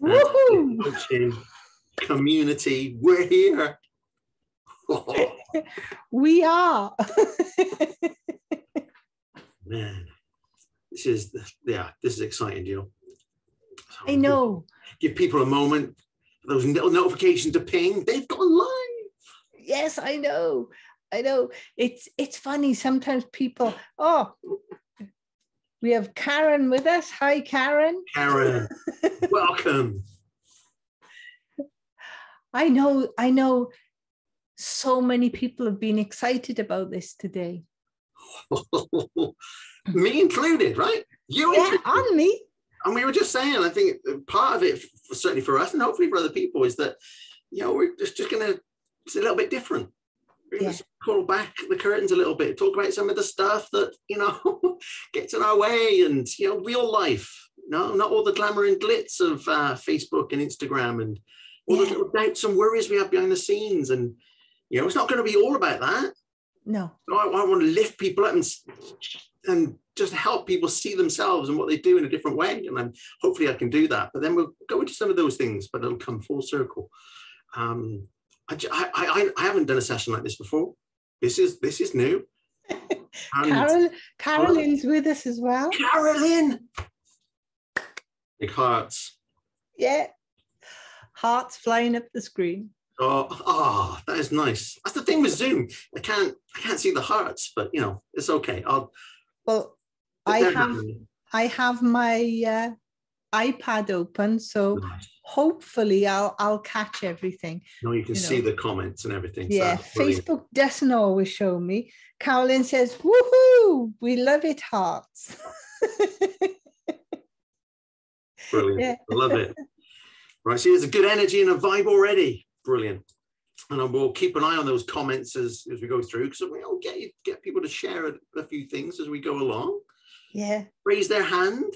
Woohoo! coaching community. We're here. Oh, We are. man, this is exciting, Jill. I know. Give people a moment. Those little notifications to ping. They've gone live. Yes, I know. I know. It's funny. Sometimes people, we have Karen with us. Hi, Karen. Karen, welcome. I know. So many people have been excited about this today. Me included, right? You included. And me. And we were just saying, I think part of it, certainly for us and hopefully for other people, is that, we're just going to, it's a little bit different. We're going to pull back the curtains a little bit, talk about some of the stuff that, gets in our way and, real life. No, not all the glamour and glitz of Facebook and Instagram and all those little doubts and worries we have behind the scenes. And, it's not going to be all about that. No. So I want to lift people up and just help people see themselves and what they do in a different way. And then hopefully I can do that. But then we'll go into some of those things, but it'll come full circle. I haven't done a session like this before. This is new. Carolyn's with us as well. Carolyn! Big hearts. Yeah. Hearts flying up the screen. Oh, that is nice. That's the thing with Zoom. I can't see the hearts, but it's okay. I have my iPad open, so nice. Hopefully I'll catch everything. No, you can see the comments and everything. Yeah, so Facebook doesn't always show me. Carolyn says, "Woohoo! We love it, hearts." Brilliant. Yeah. I love it. Right, see, there's a good energy and a vibe already. Brilliant. And we'll keep an eye on those comments as we go through, because we'll get people to share a few things as we go along. Yeah. Raise their hand.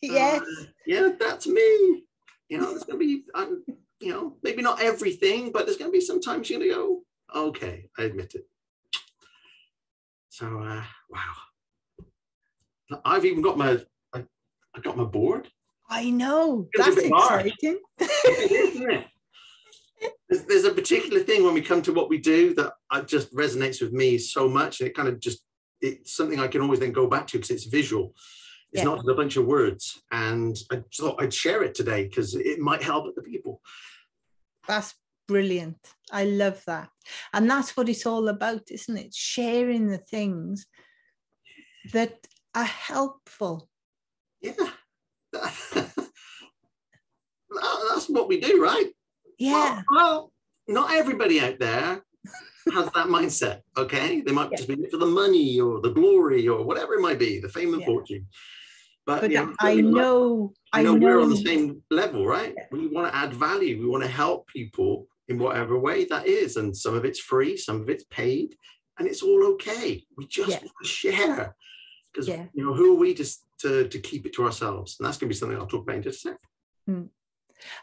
Yes. Yeah, that's me. There's going to be, maybe not everything, but there's going to be sometimes you're going to go, okay, I admit it. So, wow. I've even got I got my board. I know. That's exciting. Isn't it? There's a particular thing when we come to what we do that just resonates with me so much, and it kind of it's something I can always then go back to because it's visual. It's not just a bunch of words, and I thought I'd share it today because it might help other people. That's brilliant. I love that, and that's what it's all about, isn't it? Sharing the things that are helpful. Yeah, that's what we do, right? Yeah. Well, not everybody out there has that mindset, okay? They might just be for the money or the glory or whatever it might be, the fame and fortune. But I know we're on the same level, right? We want to add value. We want to help people in whatever way that is. And some of it's free, some of it's paid, and it's all okay. We just want to share. Because, who are we to keep it to ourselves? And that's going to be something I'll talk about in just a second. Mm.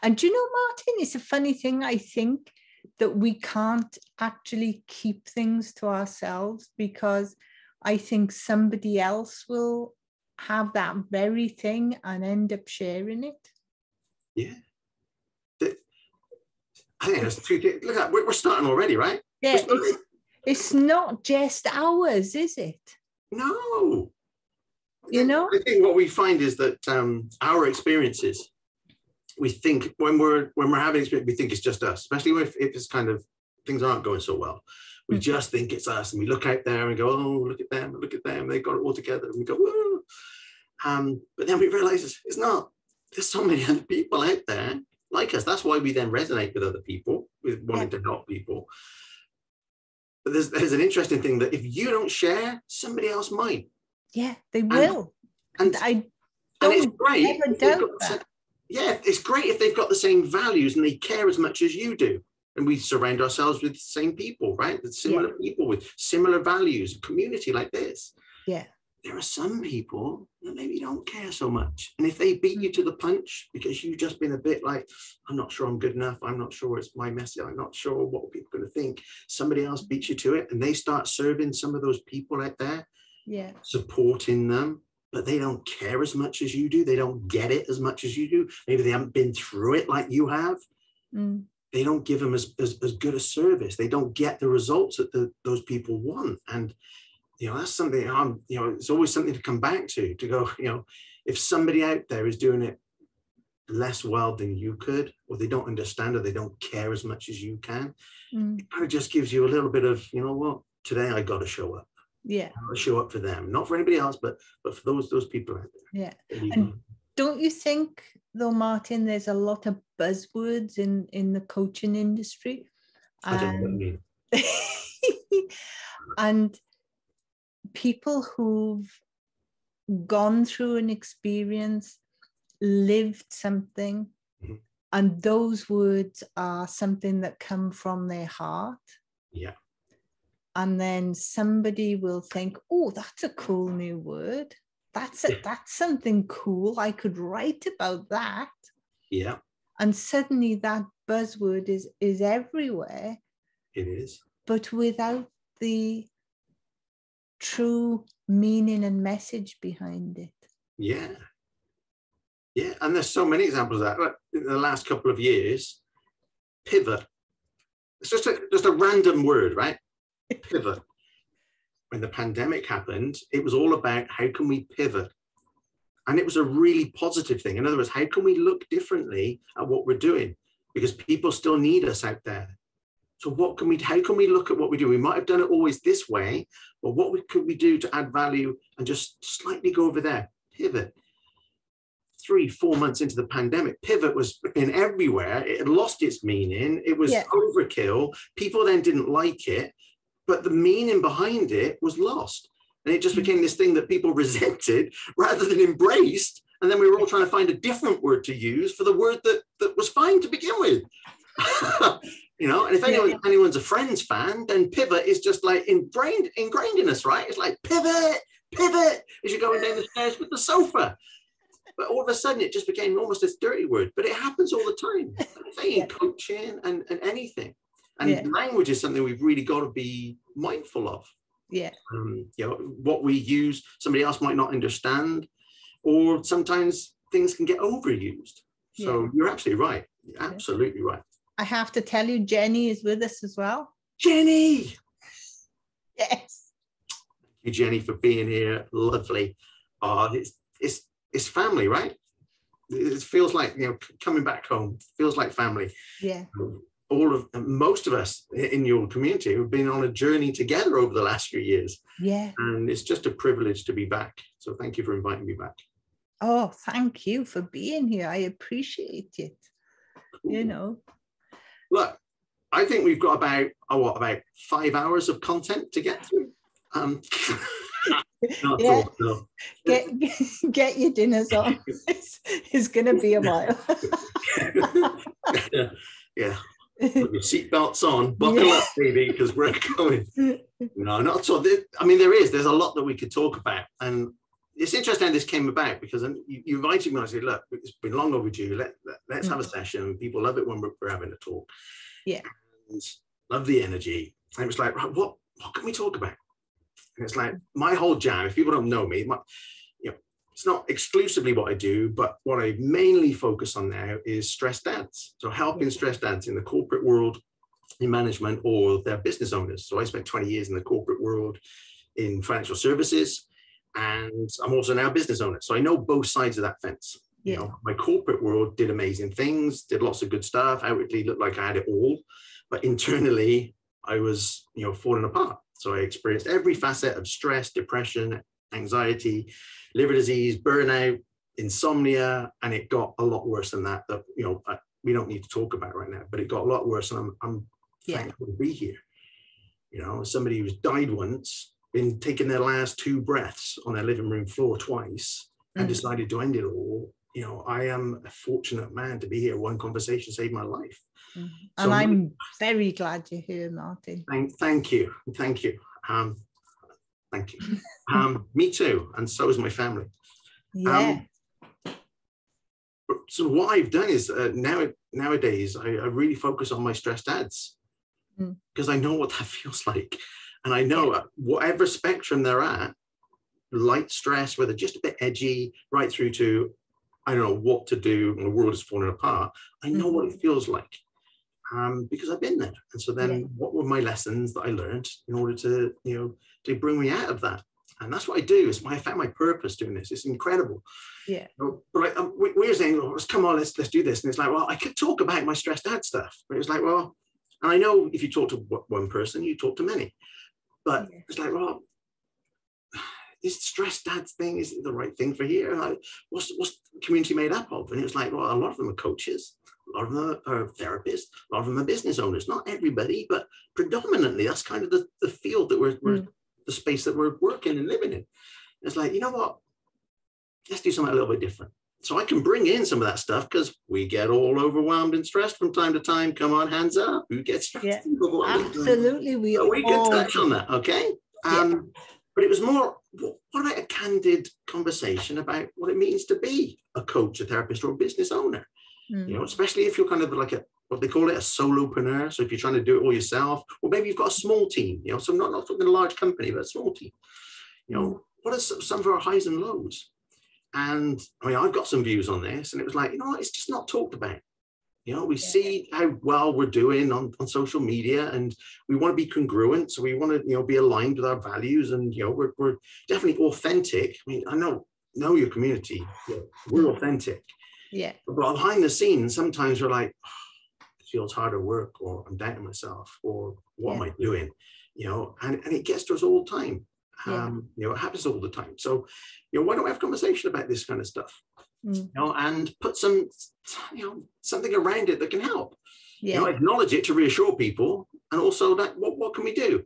And do you know, Martin, it's a funny thing, I think, that we can't actually keep things to ourselves, because I think somebody else will have that very thing and end up sharing it. Yeah. I think that's two things. Look at that, we're starting already, right? Yeah, it's not just ours, is it? No. I think what we find is that our experiences, we think when we're having experience, we think it's just us, especially if it's kind of things aren't going so well. We just think it's us, and we look out there and go, oh, look at them, they've got it all together, and we go, whoa. But then we realize it's not. There's so many other people out there like us. That's why we then resonate with other people, with wanting to help people. But there's an interesting thing that if you don't share, somebody else might. Yeah, they will. And it's great. Yeah, it's great if they've got the same values and they care as much as you do. And we surround ourselves with the same people, right? With similar people with similar values, a community like this. Yeah. There are some people that maybe don't care so much. And if they beat you to the punch because you've just been a bit like, I'm not sure I'm good enough, I'm not sure it's my message, I'm not sure what people are going to think, somebody else beats you to it, and they start serving some of those people out there, supporting them, but they don't care as much as you do. They don't get it as much as you do. Maybe they haven't been through it like you have. They don't give them as good a service. They don't get the results that those people want. And, that's something it's always something to come back to go, if somebody out there is doing it less well than you could, or they don't understand, or they don't care as much as you can, it kind of just gives you a little bit of, today I got to show up. Yeah. I gotta show up for them, not for anybody else, but for those people out there. Yeah. And don't you think, though, Martin, there's a lot of buzzwords in the coaching industry? I don't know what you mean. And people who've gone through an experience, lived something, and those words are something that come from their heart. Yeah. And then somebody will think, oh, that's a cool new word. That's something cool. I could write about that. Yeah. And suddenly that buzzword is everywhere. It is. But without the true meaning and message behind it. Yeah. Yeah. And there's so many examples of that. Like in the last couple of years, pivot. It's just a random word, right? Pivot. When the pandemic happened, it was all about how can we pivot? And it was a really positive thing. In other words, how can we look differently at what we're doing? Because people still need us out there. So how can we look at what we do? We might have done it always this way, but could we do to add value and just slightly go over there? Pivot. 3-4 months into the pandemic, pivot was in everywhere. It had lost its meaning. It was overkill. People then didn't like it, but the meaning behind it was lost. And it just became this thing that people resented rather than embraced. And then we were all trying to find a different word to use for the word that was fine to begin with. And if anyone's a Friends fan, then pivot is just like ingrained in us, right? It's like pivot as you're going down the stairs with the sofa. But all of a sudden, it just became almost this dirty word. But it happens all the time, in coaching and anything. And language is something we've really got to be mindful of. Yeah. What we use, somebody else might not understand, or sometimes things can get overused. So you're absolutely right. You're absolutely right. I have to tell you, Jenny is with us as well. Jenny! Yes. Thank you, Jenny, for being here. Lovely. It's family, right? It feels like, coming back home, feels like family. Yeah. Most of us in your community have been on a journey together over the last few years. Yeah. And it's just a privilege to be back. So thank you for inviting me back. Oh, thank you for being here. I appreciate it. Cool. Look, I think we've got about 5 hours of content to get through. No. Get your dinners on. It's going to be a while. Yeah. Put your seatbelts on, buckle up, baby, because we're going. No, not at all. There's a lot that we could talk about. And it's interesting how this came about, because you invited me and I said, look, it's been long overdue. Let's have a session. People love it when we're having a talk. Yeah. And love the energy. And it was like, right, what can we talk about? And it's like my whole jam, if people don't know me, it's not exclusively what I do, but what I mainly focus on now is stressed dads. So helping stressed dads in the corporate world, in management, or their business owners. So I spent 20 years in the corporate world in financial services, and I'm also now a business owner. So I know both sides of that fence. Yeah. My corporate world did amazing things, did lots of good stuff, outwardly looked like I had it all, but internally I was, falling apart. So I experienced every facet of stress, depression, anxiety, liver disease, burnout, insomnia, and it got a lot worse than that. We don't need to talk about right now, but it got a lot worse, and I'm thankful to be here. Somebody who's died once, been taking their last 2 breaths on their living room floor twice, and decided to end it all. I am a fortunate man to be here. One conversation saved my life. And so I'm very glad you're here, Martin. Thank you. Thank you. Me too. And so is my family. Yeah. So what I've done is nowadays, I really focus on my stressed dads, because I know what that feels like. And I know whatever spectrum they're at, light stress, whether just a bit edgy, right through to, I don't know what to do when the world is falling apart. I know what it feels like because I've been there. And so then what were my lessons that I learned in order to, to bring me out of that? And that's what I do. It's why I found my purpose doing this. It's incredible. Yeah. But we're saying, oh, come on, let's do this. And it's like, well, I could talk about my stressed out stuff. But it was like, well, and I know if you talk to one person, you talk to many. But it's like, well, this stressed dad thing isn't the right thing for here. Like, what's the community made up of? And it was like, well, a lot of them are coaches, a lot of them are therapists, a lot of them are business owners. Not everybody, but predominantly that's kind of the field that we're the space that we're working and living in. It's like, you know what? Let's do something a little bit different. So I can bring in some of that stuff because we get all overwhelmed and stressed from time to time. Come on, hands up. Who gets stressed? Yeah, absolutely. We can touch on that, okay? But it was more, what about a candid conversation about what it means to be a coach, a therapist, or a business owner? Especially if you're kind of like what they call it, a solopreneur. So if you're trying to do it all yourself, or maybe you've got a small team, so not talking a large company, but a small team. What are some of our highs and lows? And I mean, I've got some views on this, and it was like, it's just not talked about. We see how well we're doing on social media, and we want to be congruent. So we want to, be aligned with our values, and, we're definitely authentic. I mean, I know your community, we're authentic. Yeah. But behind the scenes, sometimes we're like, it feels harder work, or I'm doubting myself, or what am I doing? And it gets to us all the time. It happens all the time. So, why don't we have a conversation about this kind of stuff? And put some, something around it that can help. Acknowledge it to reassure people, and also that what can we do?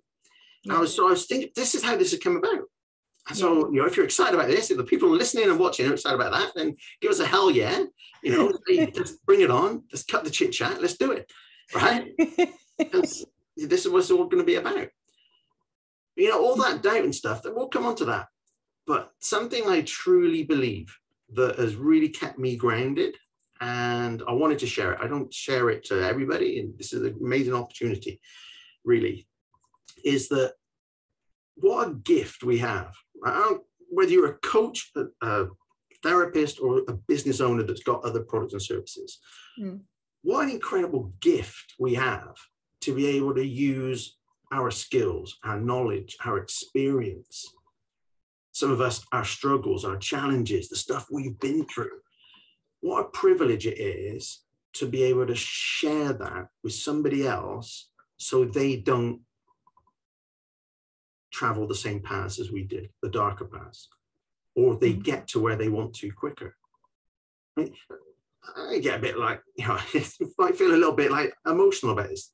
I was thinking, this is how this has come about. And so, if you're excited about this, if the people listening and watching are excited about that, then give us a hell yeah. Let's bring it on. Let's cut the chit chat. Let's do it, right? Because this is what it's all going to be about. All that doubt and stuff. We'll come on to that. But something I truly believe that has really kept me grounded, and I wanted to share it. I don't share it to everybody, and this is an amazing opportunity, really, is that what a gift we have. Whether you're a coach, a therapist, or a business owner that's got other products and services, what an incredible gift we have to be able to use our skills, our knowledge, our experience, some of us, our struggles, our challenges, the stuff we've been through. What a privilege it is to be able to share that with somebody else so they don't travel the same paths as we did, the darker paths, or they get to where they want to quicker. I get a bit like, I might feel a little bit like emotional about this.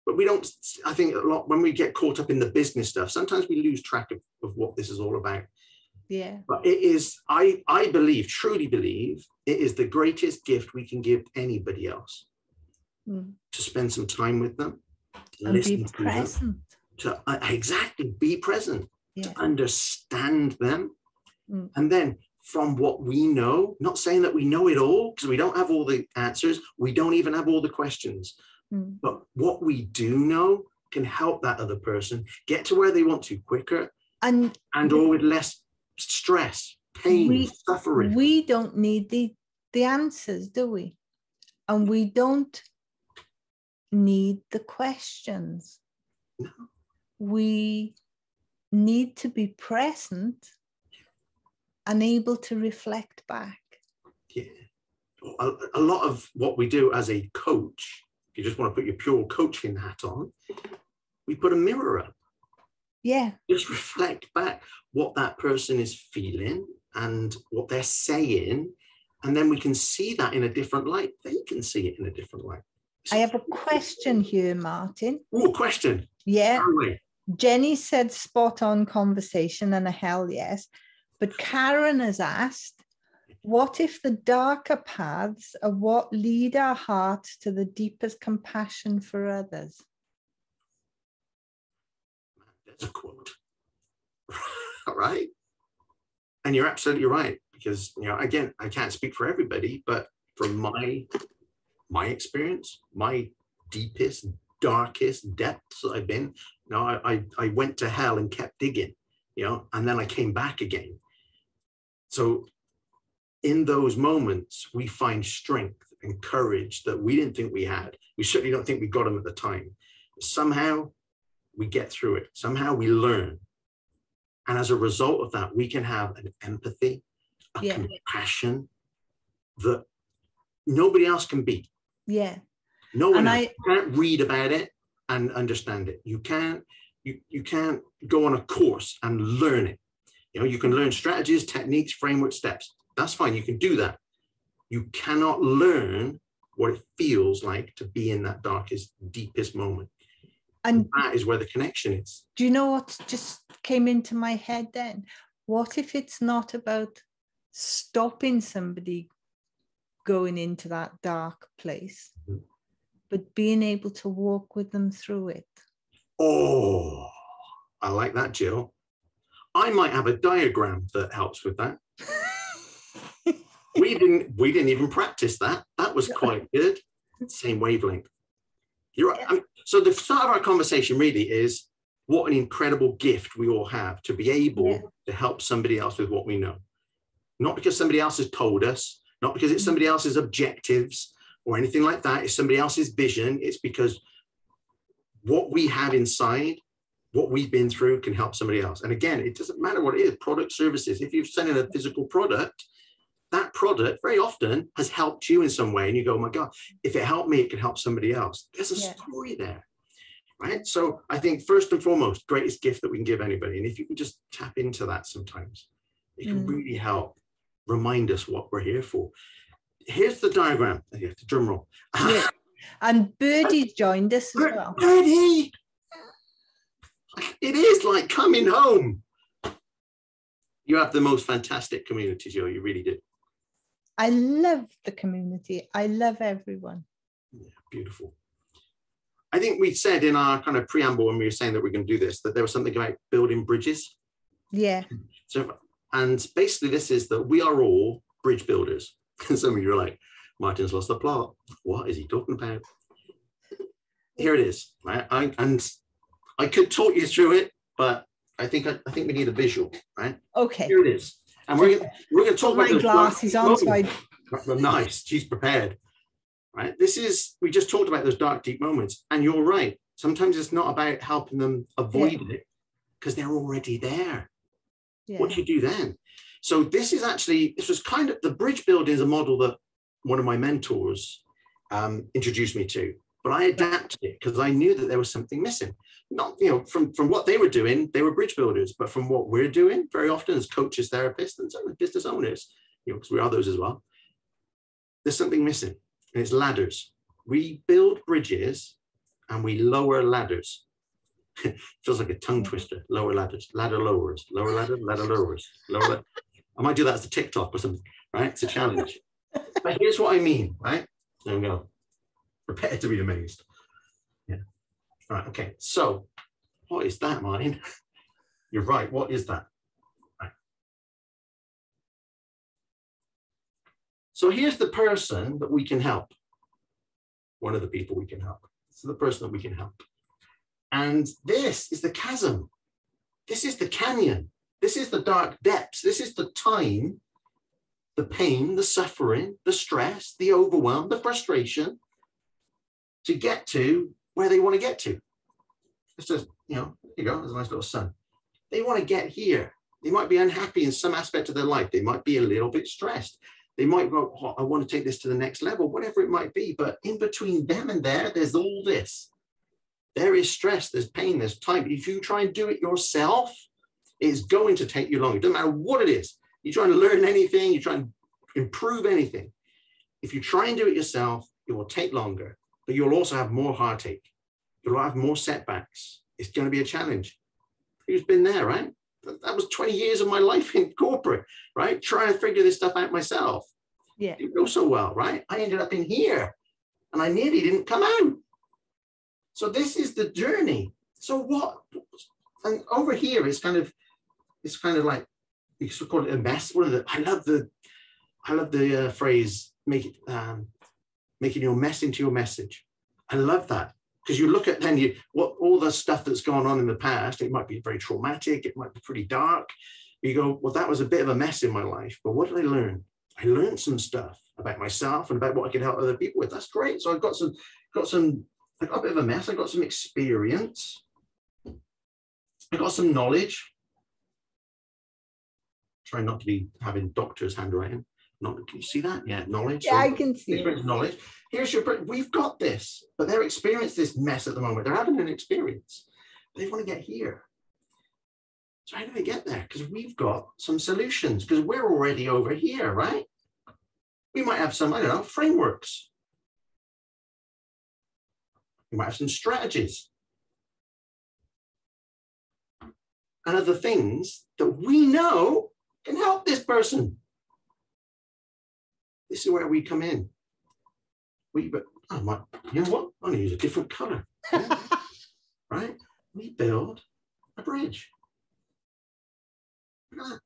But we don't, I think a lot, when we get caught up in the business stuff, sometimes we lose track of what this is all about. Yeah. But it is, I believe, truly believe, it is the greatest gift we can give anybody else. To spend some time with them, to listen to them, to exactly be present, to understand them. And then from what we know, not saying that we know it all, because we don't have all the answers, we don't even have all the questions. But what we do know can help that other person get to where they want to quicker, and or with less stress, pain, suffering. We don't need the answers, do we? And we don't need the questions. No. We need to be present and able to reflect back. Yeah. A lot of what we do as a coach, if you just want to put your pure coaching hat on, we put a mirror up. Yeah. Just reflect back what that person is feeling and what they're saying. And then we can see that in a different light. They can see it in a different light. I have a question here, Martin. Oh, question. Yeah. Jenny said spot on conversation and a hell yes. But Karen has asked, what if the darker paths are what lead our hearts to the deepest compassion for others? That's a quote. All right. And you're absolutely right. Because, again, I can't speak for everybody, but from my experience, my deepest, darkest depths that I've been, I went to hell and kept digging. and then I came back again. So in those moments, we find strength and courage that we didn't think we had. We certainly don't think we got them at the time. But somehow we get through it. Somehow we learn. And as a result of that, we can have an empathy, a compassion that nobody else can beat. Yeah. No one else. You can't read about it and understand it. You can't go on a course and learn it. You can learn strategies, techniques, framework, steps. That's fine. You can do that. You cannot learn what it feels like to be in that darkest, deepest moment. And that is where the connection is. Do you know what just came into my head then? What if it's not about stopping somebody going into that dark place, but being able to walk with them through it? Oh, I like that, Jill. I might have a diagram that helps with that. We didn't even practice that. That was quite good. Same wavelength. You're right. So the start of our conversation really is what an incredible gift we all have to be able to help somebody else with what we know. Not because somebody else has told us, not because it's somebody else's objectives or anything like that. It's somebody else's vision. It's because what we have inside, what we've been through, can help somebody else. And again, it doesn't matter what it is, product, services. If you're selling a physical product, that product very often has helped you in some way. And you go, oh my God, if it helped me, it can help somebody else. There's a story there, right? So I think first and foremost, greatest gift that we can give anybody. And if you can just tap into that sometimes, it can really help remind us what we're here for. Here's the diagram. The drum roll. Yeah. And Birdie joined us as well. Birdie! It is like coming home. You have the most fantastic community, Joe. You really do. I love the community. I love everyone. Yeah, beautiful. I think we said in our kind of preamble when we were saying that we're going to do this, that there was something about building bridges. Yeah. So, and basically this is that we are all bridge builders. Some of you are like, Martin's lost the plot. What is he talking about? Here it is, right? I could talk you through it, but I think we need a visual, right? Okay. Here it is. And we're going to talk about my glasses on, so I... Nice, she's prepared, right? We just talked about those dark, deep moments, and you're right. Sometimes it's not about helping them avoid it, because they're already there. Yeah. What do you do then? So this was kind of, the bridge building is a model that one of my mentors introduced me to, but I adapted it because I knew that there was something missing. Not, from what they were doing, they were bridge builders, but from what we're doing very often as coaches, therapists, and some business owners, because we are those as well, there's something missing, and it's ladders. We build bridges and we lower ladders. Feels like a tongue twister. Lower ladders, ladder lowers, lower ladder, ladder lowers, lower ladder. I might do that as a TikTok or something, right? It's a challenge. But here's what I mean, right? There we go. Prepare to be amazed. Yeah. All right, okay. So what is that, Martin? You're right. What is that? Right. So here's the person that we can help. One of the people we can help. So the person that we can help. And this is the chasm. This is the canyon. This is the dark depths. This is the time, the pain, the suffering, the stress, the overwhelm, the frustration to get to where they want to get to. It's just, there you go, there's a nice little sun. They want to get here. They might be unhappy in some aspect of their life. They might be a little bit stressed. They might go, oh, I want to take this to the next level, whatever it might be. But in between them and there's all this. There is stress, there's pain, there's time. If you try and do it yourself, it's going to take you long. It doesn't matter what it is. You're trying to learn anything, you're trying to improve anything. If you try and do it yourself, it will take longer, but you'll also have more heartache. You'll have more setbacks. It's going to be a challenge. Who's been there, right? That was 20 years of my life in corporate, right? Trying to figure this stuff out myself. Yeah. It didn't go so well, right? I ended up in here and I nearly didn't come out. So this is the journey. So what, and over here it's kind of like, you could call it a mess. I love the phrase, making your mess into your message. I love that Because you look at then what all the stuff that's gone on in the past, it might be very traumatic, it might be pretty dark. You go, well, that was a bit of a mess in my life, but what did I learn? I learned some stuff about myself and about what I could help other people with. That's great. So I got a bit of a mess. I got some experience. I got some knowledge. Try not to be having doctor's handwriting. Can you see that? Yeah, knowledge. Yeah, I can see it. Knowledge. We've got this, but they're experiencing this mess at the moment. They're having an experience. They want to get here. So how do they get there? Because we've got some solutions, because we're already over here, right? We might have some, I don't know, frameworks. We might have some strategies and other things that we know can help this person. This is where we come in. You know what? I'm going to use a different color. Yeah. Right? We build a bridge. Look at that.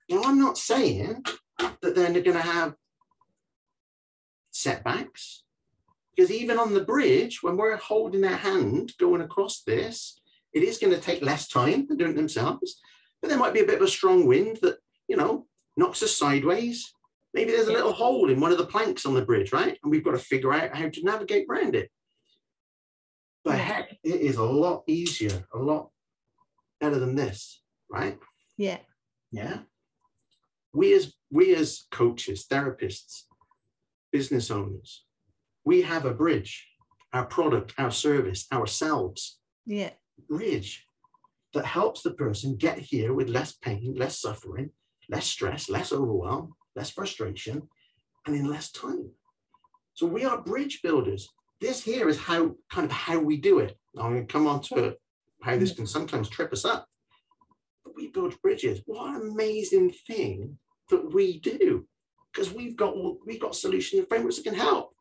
Now, I'm not saying that they're going to have setbacks, because even on the bridge, when we're holding their hand going across this, it is going to take less time than doing it themselves. But there might be a bit of a strong wind that, knocks us sideways. Maybe there's a little hole in one of the planks on the bridge, right? And we've got to figure out how to navigate around it. But heck, it is a lot easier, a lot better than this, right? Yeah. Yeah. We as coaches, therapists, business owners, we have a bridge, our product, our service, ourselves. Yeah. Bridge that helps the person get here with less pain, less suffering, less stress, less overwhelm, less frustration, and in less time. So we are bridge builders. This here is how we do it. I'm going to come on to how this can sometimes trip us up. But we build bridges. What an amazing thing that we do, because we've got solutions and frameworks that can help.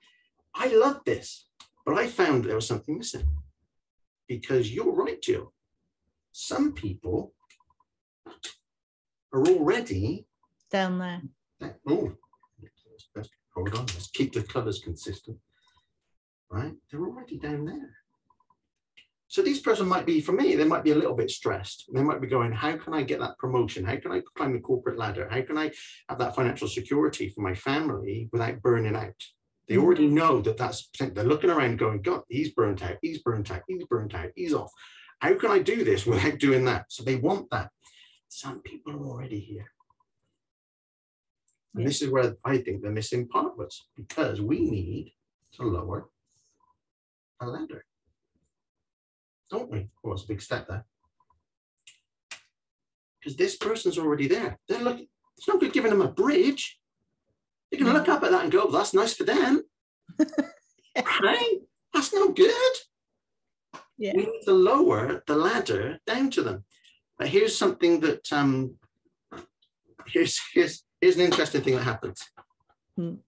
I love this, but I found there was something missing. Because you're right, Jill. Some people are already down there. Oh, hold on. Let's keep the colors consistent. Right? They're already down there. So this person might be, for me, they might be a little bit stressed. They might be going, how can I get that promotion? How can I climb the corporate ladder? How can I have that financial security for my family without burning out? They already know that's, they're looking around going, God, he's burnt out, he's burnt out, he's burnt out, he's off. How can I do this without doing that? So they want that. Some people are already here. And this is where I think the missing part was, because we need to lower a ladder. Don't we? Oh, it's a big step there. Because this person's already there. They're looking, it's not good giving them a bridge. You can look up at that and go, oh, that's nice for them. Right? That's not good. Yeah. We need to lower the ladder down to them. But here's something that, here's an interesting thing that happens. And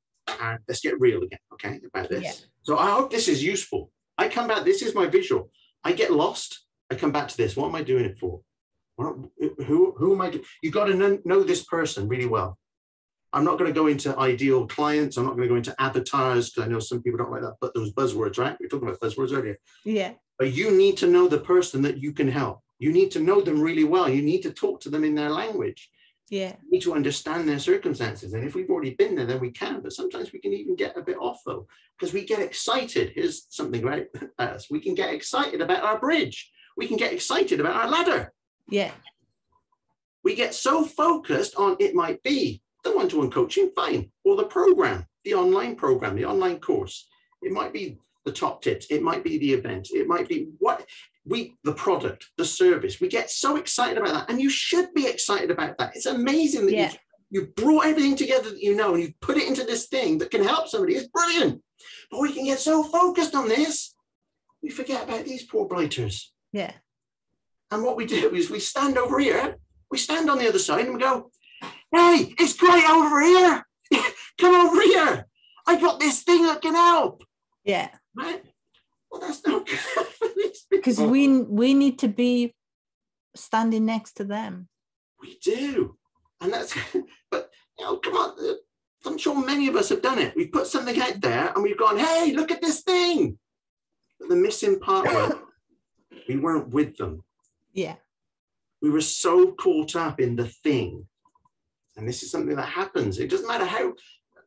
let's get real again, okay, about this. Yeah. So I hope this is useful. I come back, this is my visual. I get lost. I come back to this. What am I doing it for? Who am I doing? You've got to know this person really well. I'm not going to go into ideal clients. I'm not going to go into avatars, because I know some people don't like that, but those buzzwords, right? We were talking about buzzwords earlier. Yeah. But you need to know the person that you can help. You need to know them really well. You need to talk to them in their language. Yeah. You need to understand their circumstances. And if we've already been there, then we can. But sometimes we can even get a bit off, though, because we get excited. Here's something right at us. We can get excited about our bridge. We can get excited about our ladder. Yeah. We get so focused on, it might be the one-to-one coaching, fine, or the program, the online program, the online course. It might be the top tips. It might be the event. It might be the product, the service. We get so excited about that. And you should be excited about that. It's amazing that you brought everything together that you know, and you put it into this thing that can help somebody. It's brilliant. But we can get so focused on this, we forget about these poor blighters. Yeah. And what we do is we stand over here, we stand on the other side and we go, hey, it's great over here. Come over here. I got this thing that can help. Yeah. Right? Well, that's not good for this. Because we need to be standing next to them. We do. And that's, but, come on. I'm sure many of us have done it. We've put something out there and we've gone, hey, look at this thing. But the missing part was we weren't with them. Yeah. We were so caught up in the thing. And this is something that happens. It doesn't matter how,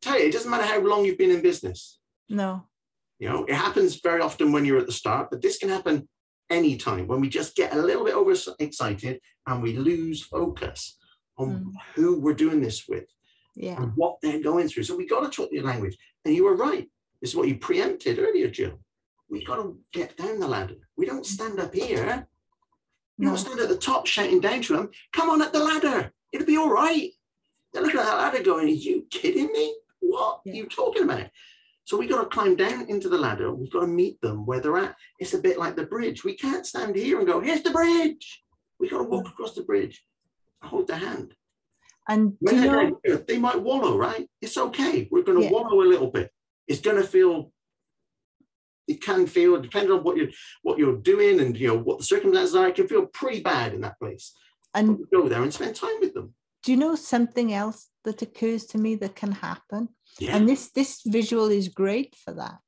it doesn't matter how long you've been in business. No. You know, it happens very often when you're at the start, but this can happen anytime when we just get a little bit overexcited and we lose focus on who we're doing this with and what they're going through. So we got to talk their language. And you were right. This is what you preempted earlier, Jill. We got to get down the ladder. We don't stand up here. You don't stand at the top shouting down to them, come on up the ladder. It'll be all right. They're looking at that ladder going, are you kidding me? What are you talking about? So we got to climb down into the ladder. We've got to meet them where they're at. It's a bit like the bridge. We can't stand here and go, here's the bridge. We got to walk across the bridge and hold their hand. And they might wallow, right? It's okay. We're going to wallow a little bit. It's going to feel, it can feel, depending on what you're doing and what the circumstances are, it can feel pretty bad in that place. And we go there and spend time with them. Do you know something else that occurs to me that can happen? Yeah. And this visual is great for that,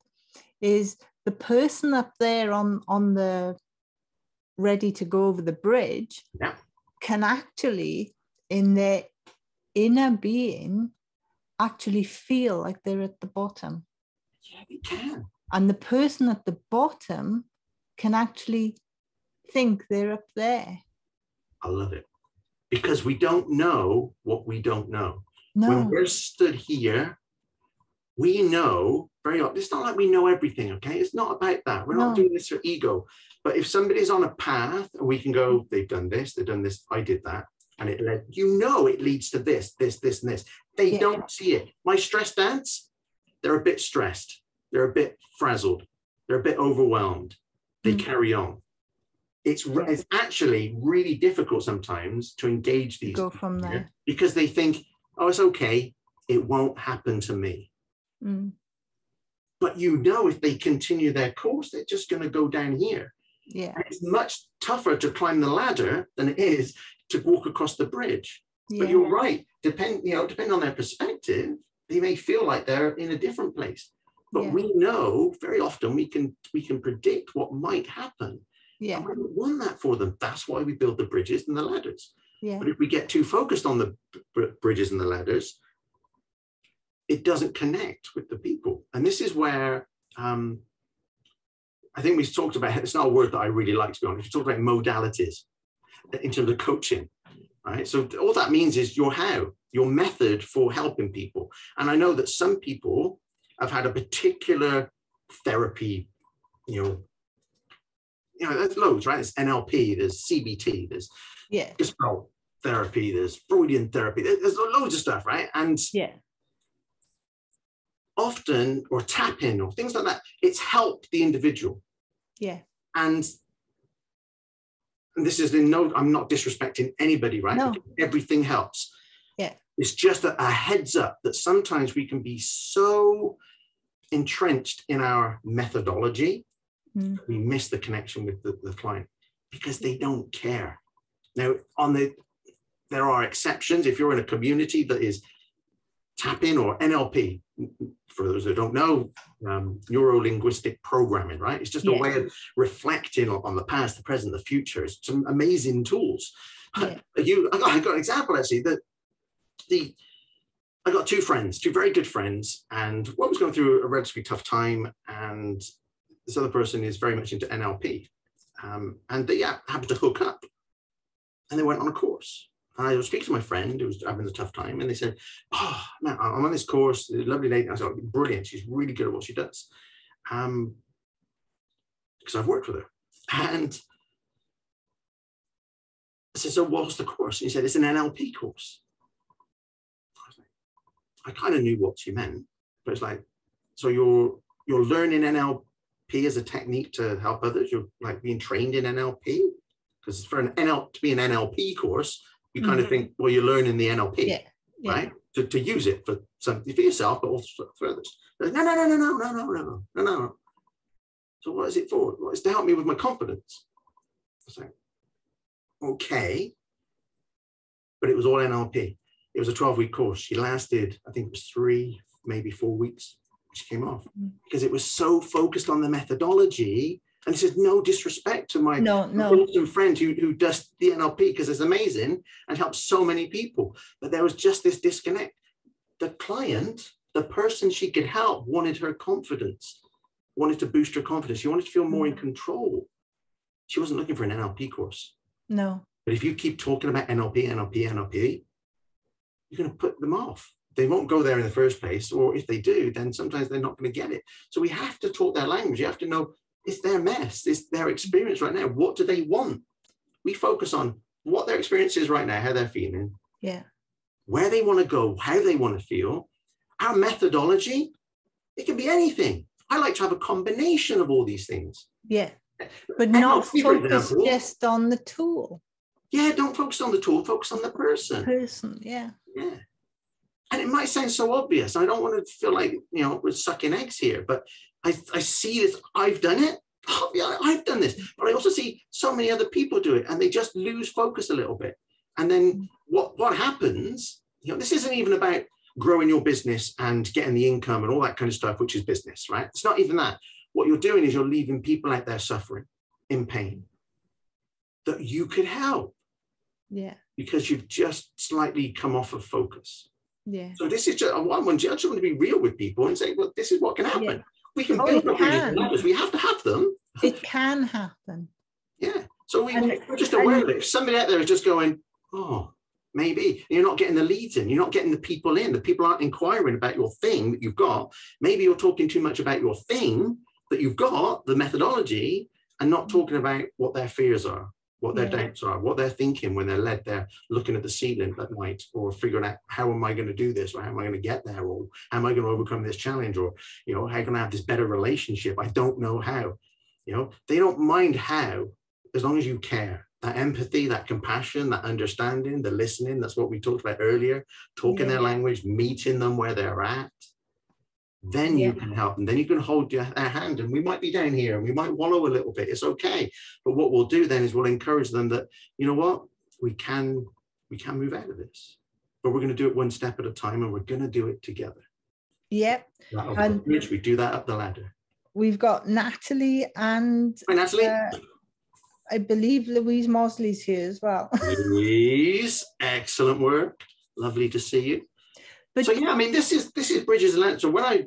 is the person up there on the ready to go over the bridge can actually, in their inner being, actually feel like they're at the bottom. Yeah, they can. And the person at the bottom can actually think they're up there. I love it. Because we don't know what we don't know. No. When we're stood here, we know very often. It's not like we know everything, okay? It's not about that. We're not doing this for ego. But if somebody's on a path, and we can go, they've done this, I did that. And it led, it leads to this, and this. They don't see it. My stress dance, they're a bit stressed. They're a bit frazzled. They're a bit overwhelmed. They carry on. It's actually really difficult sometimes to engage these go from there because they think, oh, it's okay. It won't happen to me. But if they continue their course, they're just going to go down here. Yeah. And it's much tougher to climb the ladder than it is to walk across the bridge. But you're right. Depending on their perspective, they may feel like they're in a different place. But we know very often we can predict what might happen. Yeah. And we don't want that for them. That's why we build the bridges and the ladders. Yeah. But if we get too focused on the bridges and the ladders, it doesn't connect with the people. And this is where I think we've talked about, it's not a word that I really like, to be honest. We talked about modalities in terms of coaching, right? So all that means is your method for helping people. And I know that some people have had a particular therapy, there's loads, right? There's NLP, there's CBT, there's gestalt therapy, there's Freudian therapy, there's loads of stuff, right? And often, or tapping or things like that, it's helped the individual. Yeah. And this is I'm not disrespecting anybody, right? No. Because everything helps. Yeah. It's just a heads up that sometimes we can be so entrenched in our methodology, we miss the connection with the client because they don't care. Now, there are exceptions. If you're in a community that is tapping or NLP, for those who don't know, neuro-linguistic programming, right? It's just a way of reflecting on the past, the present, the future. It's some amazing tools. I got an example actually that I got two very good friends, and one was going through a relatively tough time, and this other person is very much into NLP, and they happened to hook up, and they went on a course. And I was speaking to my friend who was having a tough time, and they said, "Oh man, I'm on this course. A lovely lady." I said, "Brilliant. She's really good at what she does," because I've worked with her. And I said, "So what's the course?" And he said, "It's an NLP course." I kind of knew what she meant, but it's like, so you're learning NLP as a technique to help others. You're like being trained in NLP, because for to be an NLP course, you kind of think, well, you're learning the NLP, right? To use it for something for yourself, but also for others. Like, no. So what is it for? Well, it's to help me with my confidence. I was like, okay, but it was all NLP. It was a 12-week course. She lasted, I think it was 3, maybe 4 weeks. She came off because it was so focused on the methodology. And this is no disrespect to my awesome friend who does the NLP, because it's amazing and helps so many people. But there was just this disconnect. The client, the person she could help, wanted her confidence, wanted to boost her confidence. She wanted to feel more in control. She wasn't looking for an NLP course. No. But if you keep talking about NLP, you're going to put them off. They won't go there in the first place. Or if they do, then sometimes they're not going to get it. So we have to talk their language. You have to know it's their mess. It's their experience right now. What do they want? We focus on what their experience is right now, how they're feeling. Yeah. Where they want to go, how they want to feel. Our methodology, it can be anything. I like to have a combination of all these things. Yeah. But not focus just on the tool. Yeah, don't focus on the tool, focus on the person. Yeah. Yeah. And it might sound so obvious. I don't want to feel like, we're sucking eggs here, but I see this. I've done it. Oh, yeah, I've done this. But I also see so many other people do it, and they just lose focus a little bit. And then what happens, this isn't even about growing your business and getting the income and all that kind of stuff, which is business, right? It's not even that. What you're doing is you're leaving people out there suffering, in pain, that you could help. Yeah. Because you've just slightly come off of focus. Yeah. So this is just one. I just want to be real with people and say, well, this is what can happen. Yeah. We can build up numbers. We have to have them. It can happen. Yeah. So we're just aware of it. If somebody out there is just going, oh, maybe, and you're not getting the leads in, you're not getting the people in, the people aren't inquiring about your thing that you've got. Maybe you're talking too much about your thing that you've got, the methodology, and not talking about what their fears are, what their doubts are, what they're thinking when they're led there looking at the ceiling at night, or figuring out how am I going to do this, or how am I going to get there, or how am I going to overcome this challenge, or how can I have this better relationship? I don't know how. They don't mind how, as long as you care. That empathy, that compassion, that understanding, the listening, that's what we talked about earlier, talking their language, meeting them where they're at. Then you can help them. Then you can hold their hand, and we might be down here and we might wallow a little bit. It's okay. But what we'll do then is we'll encourage them that, you know what, we can move out of this, but we're going to do it one step at a time, and we're going to do it together. Yep. And we do that up the ladder. We've got Natalie and hi, Natalie. I believe Louise Mosley's here as well. Louise, excellent work. Lovely to see you. But, so I mean, this is Bridges and Lands. So when I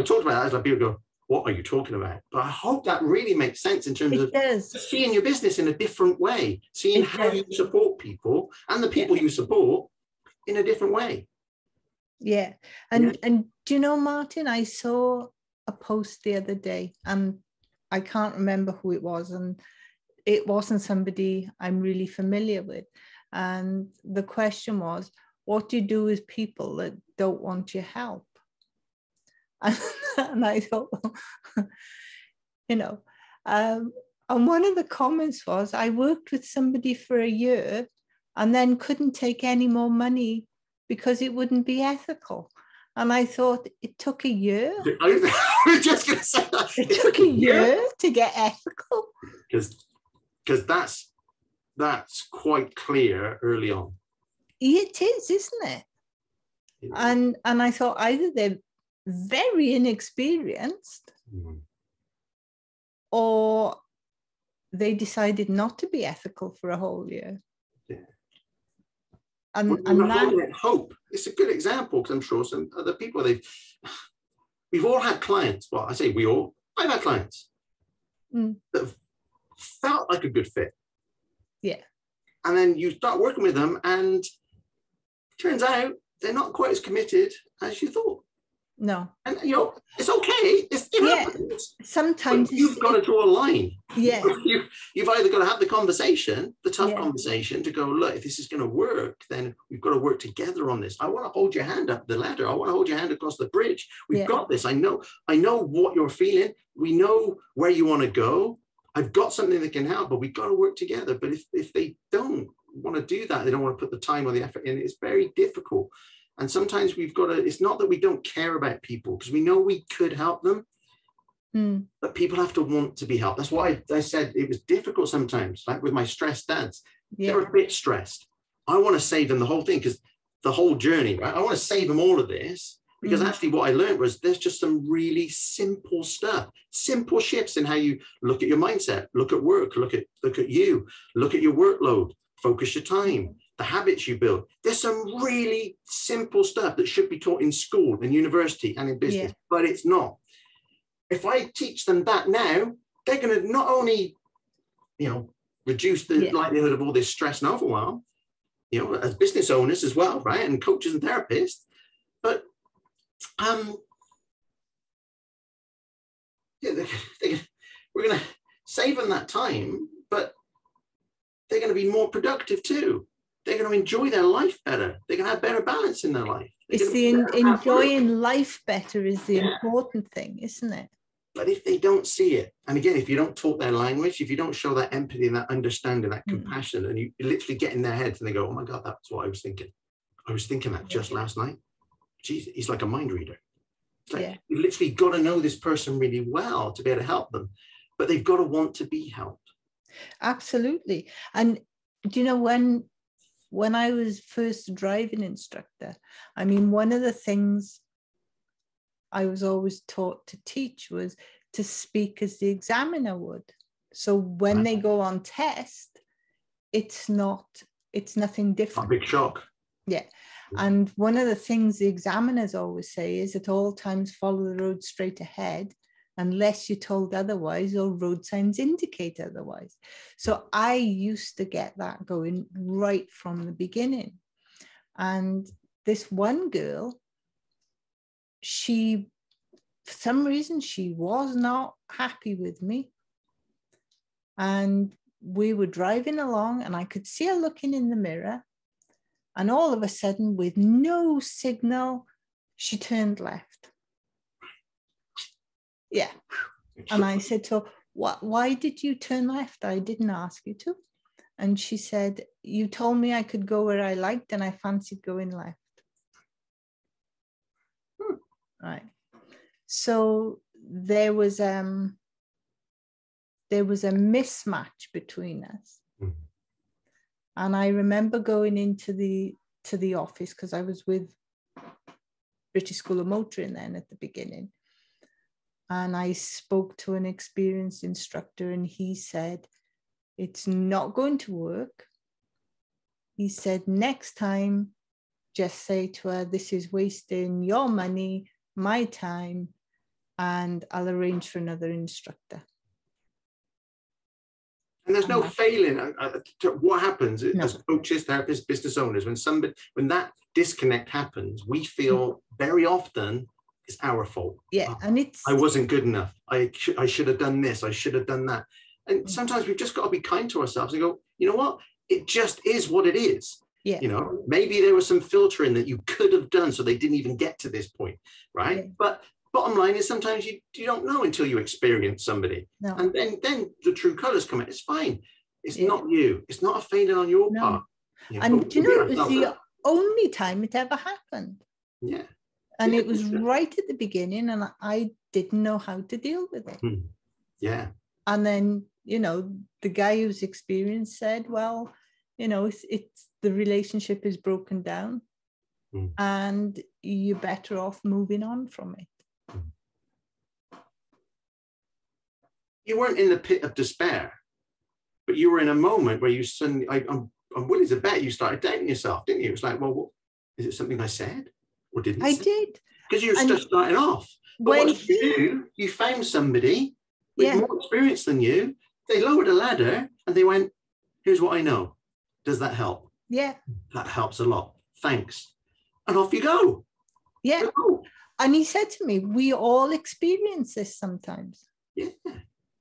talked about that, it's like people go, "What are you talking about?" But I hope that really makes sense in terms of seeing your business in a different way, seeing how you support people and the people you support in a different way. Yeah, and do you know, Martin? I saw a post the other day, and I can't remember who it was, and it wasn't somebody I'm really familiar with. And the question was, what do you do with people that don't want your help? And I thought, and one of the comments was, I worked with somebody for a year and then couldn't take any more money because it wouldn't be ethical. And I thought, it took a year. I was just going to say that. It took a year to get ethical. Because that's quite clear early on. It is, isn't it? And I thought either they're very inexperienced or they decided not to be ethical for a whole year. Yeah. And that hope. It's a good example, because I'm sure some other people, we've all had clients. Well, I say we all. I've had clients that have felt like a good fit. Yeah. And then you start working with them, and it turns out they're not quite as committed as you thought. No. And it's okay. It happens. Sometimes you've got to draw a line. Yeah. You've either got to have the conversation, the tough conversation, to go, look, if this is going to work, then we've got to work together on this. I want to hold your hand up the ladder. I want to hold your hand across the bridge. We've got this. I know what you're feeling. We know where you want to go. I've got something that can help, but we've got to work together. But if they don't want to do that, they don't want to put the time or the effort in, it's very difficult. And sometimes we've got to, it's not that we don't care about people, because we know we could help them, but people have to want to be helped. That's why I said it was difficult sometimes, like with my stressed dads. They're a bit stressed. I want to save them the whole thing, because the whole journey, right? I want to save them all of this, because actually what I learned was there's just some really simple stuff, simple shifts in how you look at your mindset, look at work, look at you, look at your workload, focus your time, the habits you build. There's some really simple stuff that should be taught in school and university and in business, but it's not. If I teach them that now, they're going to not only, reduce the likelihood of all this stress and overwhelm, as business owners as well, right? And coaches and therapists, but we're going to save them that time, but they're going to be more productive too. They're going to enjoy their life better. They're going to have better balance in their life. It's the enjoying life better is the important thing, isn't it? But if they don't see it, and again, if you don't talk their language, if you don't show that empathy and that understanding, that compassion, and you literally get in their heads and they go, oh my God, that's what I was thinking. I was thinking that just last night. Jeez, he's like a mind reader. It's like you literally got to know this person really well to be able to help them, but they've got to want to be helped. Absolutely. And do you know, when I was first a driving instructor, I mean, one of the things I was always taught to teach was to speak as the examiner would. So when they go on test, it's nothing different. A big shock. Yeah. And one of the things the examiners always say is at all times follow the road straight ahead unless you're told otherwise or road signs indicate otherwise. So I used to get that going right from the beginning. And this one girl, for some reason, she was not happy with me. And we were driving along and I could see her looking in the mirror. And all of a sudden, with no signal, she turned left. Yeah. And I said to her, why did you turn left? I didn't ask you to. And she said, you told me I could go where I liked and I fancied going left. Right. So there was a mismatch between us. And I remember going into the office because I was with British School of Motoring then at the beginning. And I spoke to an experienced instructor and he said, it's not going to work. He said, next time, just say to her, this is wasting your money, my time, and I'll arrange for another instructor. And there's no failing. What happens as coaches, therapists, business owners, when that disconnect happens, we feel very often it's our fault. Yeah, and I wasn't good enough. I should have done this. I should have done that. And sometimes we've just got to be kind to ourselves and go, you know what? It just is what it is. Yeah. Maybe there was some filtering that you could have done so they didn't even get to this point, right? Yeah. But bottom line is sometimes you don't know until you experience somebody. No. And then the true colors come out. It's fine. It's not you. It's not a failing on your part. And it was the only time it ever happened. Yeah. And it was right at the beginning and I didn't know how to deal with it. Yeah. And then, the guy who's experienced said, well, it's the relationship is broken down and you're better off moving on from it. You weren't in the pit of despair, but you were in a moment where you suddenly, I'm willing to bet you started doubting yourself, didn't you? It was like, well, is it something I said or didn't I say? Did. Because you were just starting off. But what did you do? You found somebody with more experience than you. They lowered a ladder and they went, here's what I know. Does that help? Yeah. That helps a lot. Thanks. And off you go. Yeah. Go. And he said to me, we all experience this sometimes. Yeah.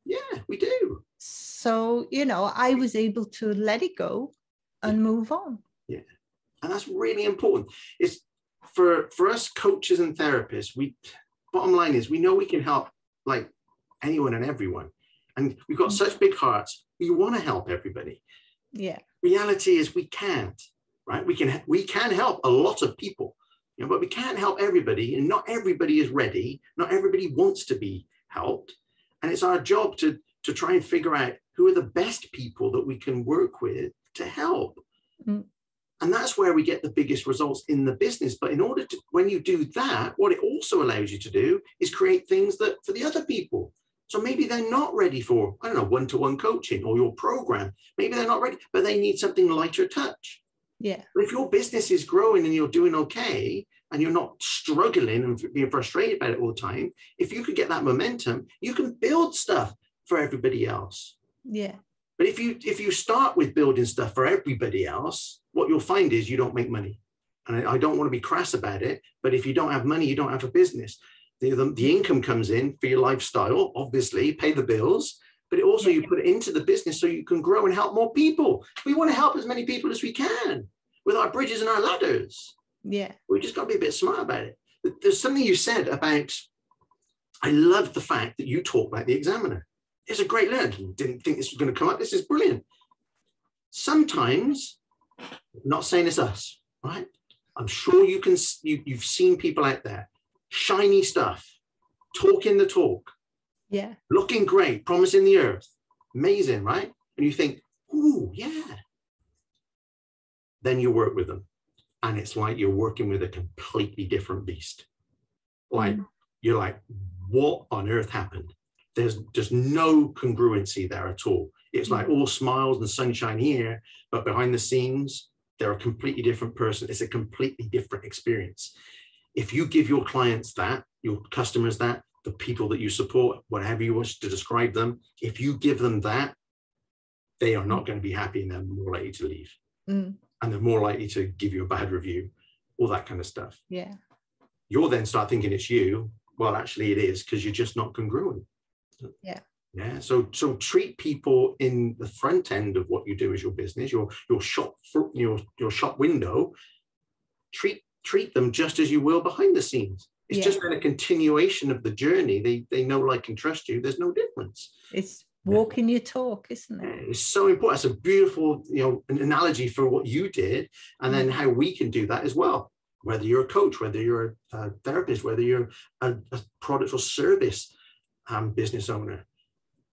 Yeah, we do. So, I was able to let it go and move on. Yeah. And that's really important. It's for us coaches and therapists, bottom line is we know we can help like anyone and everyone. And we've got such big hearts. We want to help everybody. Yeah. Reality is we can't, right? We can help a lot of people, but we can't help everybody. And not everybody is ready. Not everybody wants to be helped. And it's our job to try and figure out who are the best people that we can work with to help. And that's where we get the biggest results in the business. But in order to, when you do that, what it also allows you to do is create things that for the other people. So maybe they're not ready for, I don't know, one-to-one coaching or your program. Maybe they're not ready, but they need something lighter touch. Yeah. But if your business is growing and you're doing okay, and you're not struggling and being frustrated about it all the time, if you could get that momentum, you can build stuff for everybody else. Yeah. But if you start with building stuff for everybody else, what you'll find is you don't make money. And I don't want to be crass about it, but if you don't have money, you don't have a business. The income comes in for your lifestyle, obviously, pay the bills, but it also, you put it into the business so you can grow and help more people. We want to help as many people as we can with our bridges and our ladders. Yeah. We just got to be a bit smart about it. There's something you said about, I love the fact that you talk about the examiner. It's a great learn. Didn't think this was going to come up. This is brilliant. Sometimes, not saying it's us, right? I'm sure you've seen people out there, shiny stuff, talking the talk, yeah, looking great, promising the earth, amazing, right? And you think, ooh, yeah. Then you work with them, and it's like you're working with a completely different beast. Like you're like, what on earth happened? There's just no congruency there at all. It's like all smiles and sunshine here, but behind the scenes, they're a completely different person. It's a completely different experience. If you give your clients that, your customers that, the people that you support, whatever you wish to describe them, if you give them that, they are not going to be happy and they're more likely to leave. And they're more likely to give you a bad review, all that kind of stuff. Yeah. You'll then start thinking it's you. Well, actually it is, because you're just not congruent. Yeah. Yeah. So treat people in the front end of what you do as your business, your shop, your shop window. Treat them just as you will behind the scenes. It's just been a continuation of the journey. They know, like, and trust you. There's no difference. It's walking your talk, isn't it? It's so important. It's a beautiful, an analogy for what you did, and then how we can do that as well. Whether you're a coach, whether you're a therapist, whether you're a product or service business owner,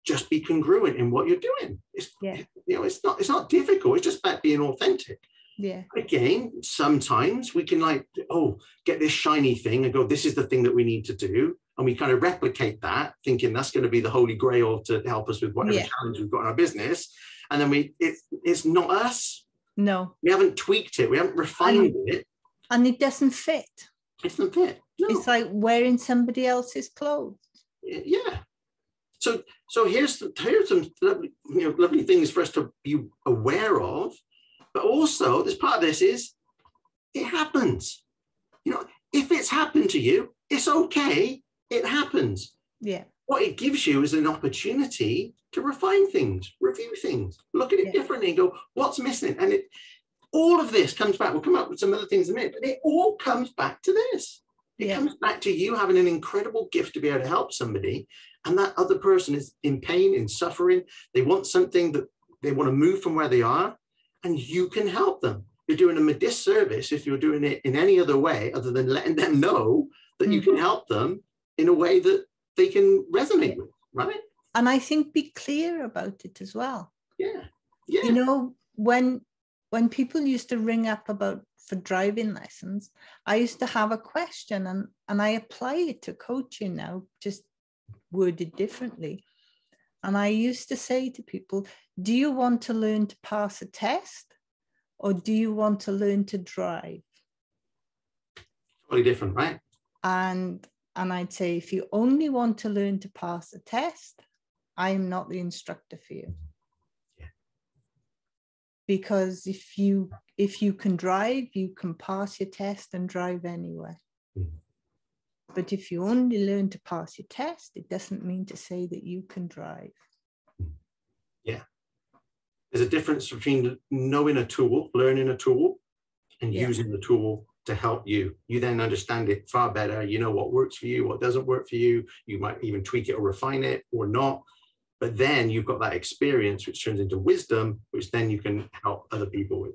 just be congruent in what you're doing. It's not difficult. It's just about being authentic. Yeah. Again, sometimes we can get this shiny thing and go, this is the thing that we need to do. And we kind of replicate that, thinking that's going to be the holy grail to help us with whatever challenge we've got in our business. And then it's not us. No. We haven't tweaked it. We haven't refined it. And it doesn't fit. It doesn't fit. No. It's like wearing somebody else's clothes. Yeah. So here's some lovely things for us to be aware of. But also, this part of this is, it happens. If it's happened to you, it's okay. It happens. Yeah. What it gives you is an opportunity to refine things, review things, look at it differently and go, what's missing? And all of this comes back. We'll come up with some other things in a minute, but it all comes back to this. It comes back to you having an incredible gift to be able to help somebody. And that other person is in pain, in suffering. They want something that they want to move from where they are. And you can help them. You're doing them a disservice if you're doing it in any other way other than letting them know that you can help them in a way that they can resonate with, right? And I think be clear about it as well. Yeah. Yeah. When people used to ring up for driving lessons, I used to have a question and I apply it to coaching now, just worded differently. And I used to say to people, do you want to learn to pass a test or do you want to learn to drive? Totally different, right? And I'd say, if you only want to learn to pass a test, I'm not the instructor for you. Yeah. Because if you can drive, you can pass your test and drive anywhere. But if you only learn to pass your test, it doesn't mean to say that you can drive. Yeah. There's a difference between knowing a tool, learning a tool, and using the tool to help you. You then understand it far better. You know what works for you, what doesn't work for you. You might even tweak it or refine it or not. But then you've got that experience, which turns into wisdom, which then you can help other people with.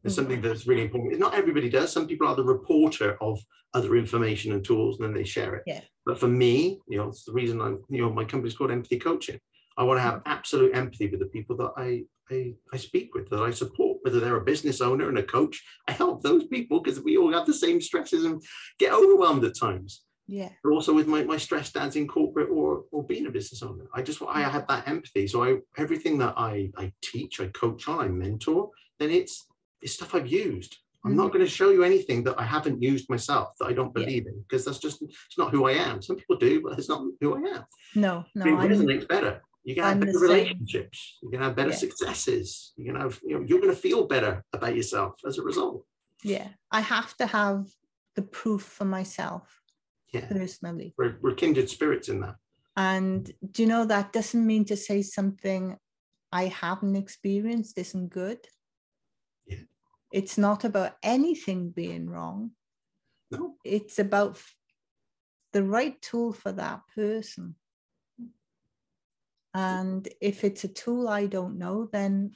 It's something that's really important. Not everybody does. Some people are the reporter of other information and tools, and then they share it. Yeah. But for me, it's the reason my company's called Empathy Coaching. I want to have absolute empathy with the people that I speak with, that I support. whether they're a business owner and a coach. I help those people because we all have the same stresses and get overwhelmed at times. Yeah. But also with my stress dads in corporate or being a business owner, I have that empathy. So everything that I teach, I coach on, I mentor, then it's stuff I've used. I'm not going to show you anything that I haven't used myself, that I don't believe in, because it's not who I am. Some people do, but it's not who I am. No, It resonates better. You can have better relationships. You can have better successes. You can have, you're going to feel better about yourself as a result. Yeah. I have to have the proof for myself personally. We're kindred spirits in that. And do you know, that doesn't mean to say something I haven't experienced isn't good. Yeah. It's not about anything being wrong. No. It's about the right tool for that person. And if it's a tool I don't know, then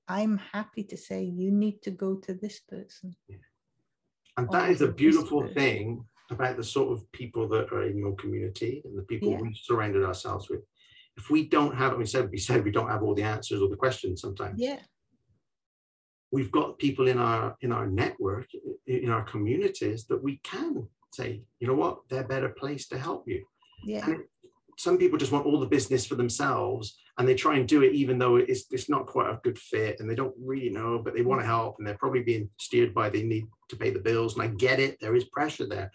I'm happy to say you need to go to this person. Yeah. And that is a beautiful thing about the sort of people that are in your community and the people we've surrounded ourselves with. If we don't have, we said we don't have all the answers or the questions sometimes. Yeah. We've got people in our network, in our communities, that we can say, you know what, they're a better place to help you. Yeah. And some people just want all the business for themselves, and they try and do it even though it's not quite a good fit, and they don't really know, but they want to help, and they're probably being steered by they need to pay the bills. And I get it, there is pressure there,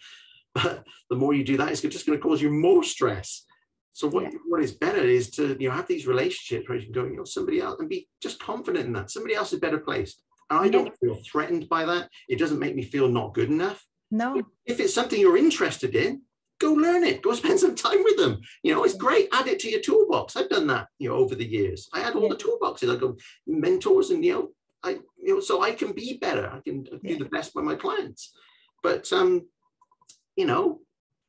but the more you do that, it's just going to cause you more stress. So what is better is to have these relationships where you can go, somebody else, and be just confident in that somebody else is better placed. And I don't feel threatened by that. It doesn't make me feel not good enough. No. If it's something you're interested in, go learn it. Go spend some time with them. It's great. Add it to your toolbox. I've done that, over the years. I had all the toolboxes. I go mentors, and so I can be better. I can do the best by my clients. But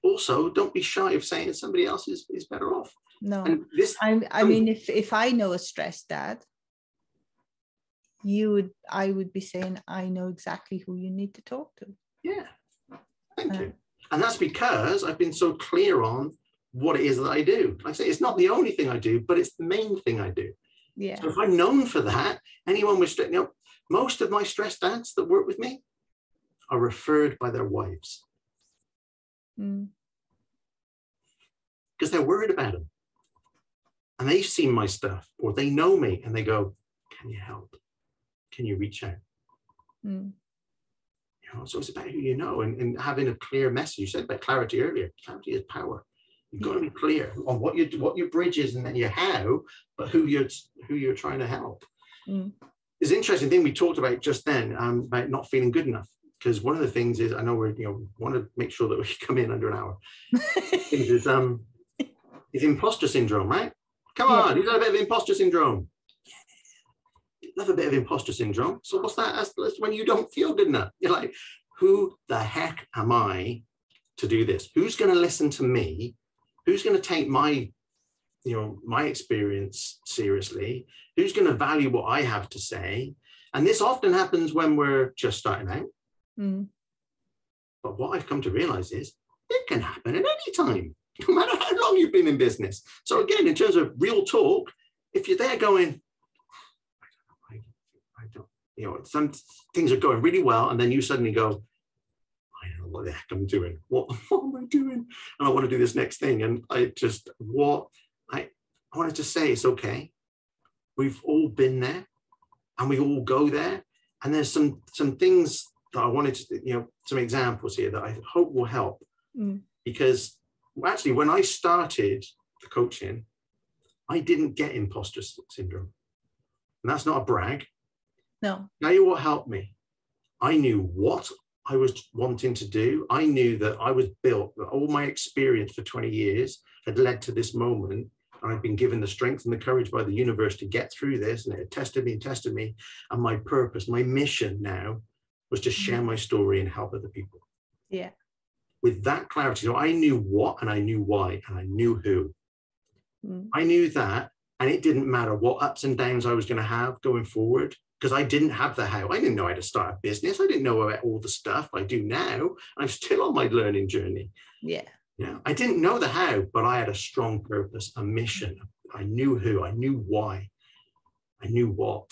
also don't be shy of saying somebody else is better off. No. And I mean, if I know a stressed dad, I would be saying, I know exactly who you need to talk to. Yeah. Thank you. And that's because I've been so clear on what it is that I do. Like I say, it's not the only thing I do, but it's the main thing I do. Yeah. So if I'm known for that, anyone with stress, most of my stress dads that work with me are referred by their wives. Because they're worried about them. And they've seen my stuff, or they know me, and they go, can you help? Can you reach out? So it's about who you know, and having a clear message. You said about clarity earlier. Clarity is power. You've got to be clear on what your bridge is, and then your how, but who you're trying to help. It's an interesting thing we talked about just then, about not feeling good enough. Because one of the things is, I know we want to make sure that we come in under an hour. is imposter syndrome, right? Come on, you've got a bit of imposter syndrome. Love a bit of imposter syndrome. So what's that? That's when you don't feel good enough. You're like, who the heck am I to do this? Who's going to listen to me? Who's going to take my experience seriously? Who's going to value what I have to say? And this often happens when we're just starting out. But what I've come to realize is it can happen at any time, no matter how long you've been in business. So again, in terms of real talk, if you're there going, some things are going really well, and then you suddenly go, I don't know what the heck I'm doing. What am I doing? And I want to do this next thing. And I wanted to say, it's okay. We've all been there, and we all go there. And there's some things that I wanted to, some examples here that I hope will help. Because actually, when I started the coaching, I didn't get imposter syndrome. And that's not a brag. No. Now, what helped me? I knew what I was wanting to do. I knew that I was built, that all my experience for 20 years had led to this moment. And I'd been given the strength and the courage by the universe to get through this. And it had tested me. And my purpose, my mission now was to share my story and help other people. Yeah. With that clarity. So I knew what, and I knew why, and I knew who. I knew that. And it didn't matter what ups and downs I was going to have going forward, because I didn't have the how. I didn't know how to start a business. I didn't know about all the stuff I do now. I'm still on my learning journey. Yeah. I didn't know the how, but I had a strong purpose, a mission. I knew who, I knew why, I knew what.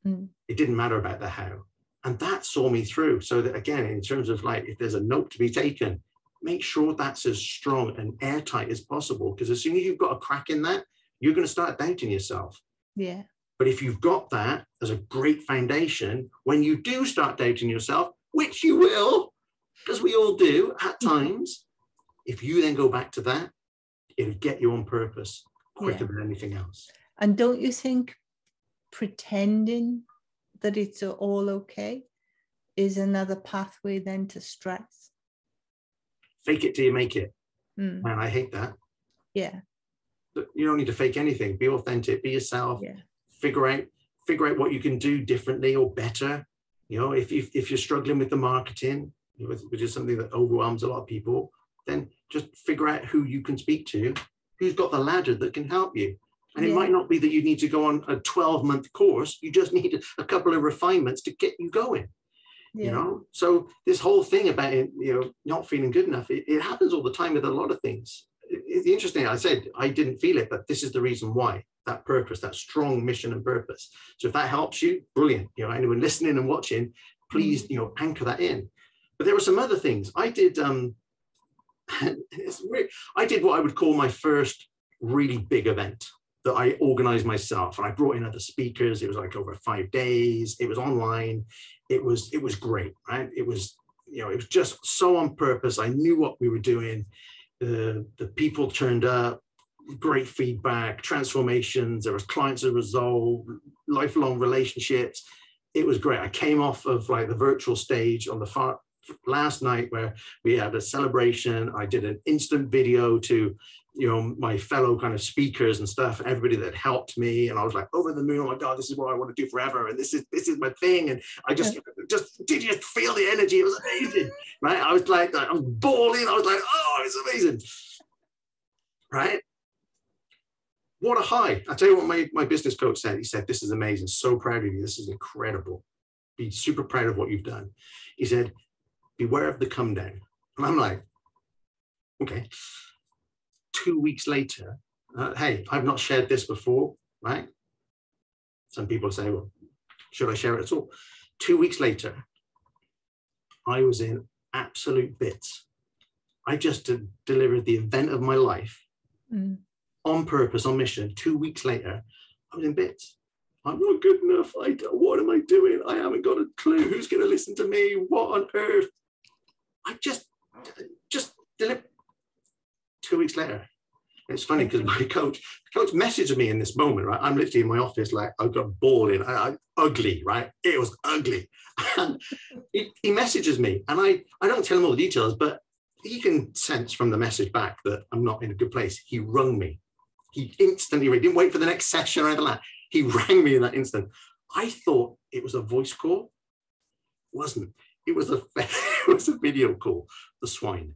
It didn't matter about the how. And that saw me through. So that, again, in terms of like, if there's a note to be taken, make sure that's as strong and airtight as possible. Because as soon as you've got a crack in that, you're going to start doubting yourself. Yeah. But if you've got that as a great foundation, when you do start doubting yourself, which you will, because we all do at times, if you then go back to that, it'll get you on purpose quicker than anything else. And don't you think pretending that it's all okay is another pathway then to stress? Fake it till you make it. Man, I hate that. Yeah. You don't need to fake anything. Be authentic, be yourself. Yeah. Figure out what you can do differently or better. You know, if you're struggling with the marketing, which is something that overwhelms a lot of people, then just figure out who you can speak to, who's got the ladder that can help you. And it might not be that you need to go on a 12-month course. You just need a couple of refinements to get you going. You know, so this whole thing about it, you know, not feeling good enough, it happens all the time with a lot of things. It's interesting. I said I didn't feel it, but this is the reason why. That purpose, that strong mission and purpose. So if that helps you, brilliant. You know, anyone listening and watching, please, you know, anchor that in. But there were some other things I did. I did what I would call my first really big event that I organized myself, and I brought in other speakers. It was like over 5 days. It was online. It was great, right? It was, you know, it was just so on purpose. I knew what we were doing. The people turned up, great feedback, transformations. There was clients to resolve, lifelong relationships. It was great. I came off of like the virtual stage on the last night where we had a celebration. I did an instant video to, you know, my fellow kind of speakers and stuff, everybody that helped me, and I was like over the moon. Oh my God, this is what I want to do forever, and this is my thing. And I just did you feel the energy? It was amazing, right? I was like, I was bawling. I was like, oh, it's amazing, right? What a high. I tell you what my business coach said. He said, this is amazing. So proud of you. This is incredible. Be super proud of what you've done. He said, beware of the come down. And I'm like, okay. 2 weeks later, hey, I've not shared this before, right? Some people say, well, should I share it at all? 2 weeks later, I was in absolute bits. I just delivered the event of my life on purpose, on mission. 2 weeks later, I was in bits. I'm not good enough. What am I doing? I haven't got a clue. Who's going to listen to me? What on earth? I just delivered. 2 weeks later. It's funny because my coach messaged me in this moment, right? I'm literally in my office, like I've got bawling, ugly, right? It was ugly. And he messages me, and I don't tell him all the details, but he can sense from the message back that I'm not in a good place. He rung me. He instantly rang. Didn't wait for the next session or anything like that. He rang me in that instant. I thought it was a voice call. It wasn't. It was a video call. The swine,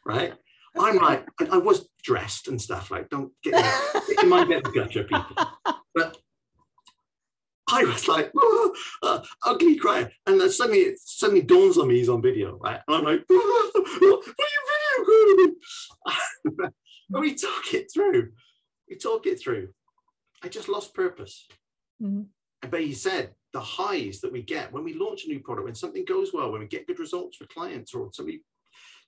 right? I'm like, I was dressed and stuff, like, don't get me, you might get the gutter, people. But I was like, ugly crying. And then suddenly it dawns on me he's on video, right? And I'm like, what are you video calling me? But we talk it through. I just lost purpose. But he said, the highs that we get when we launch a new product, when something goes well, when we get good results for clients, or somebody,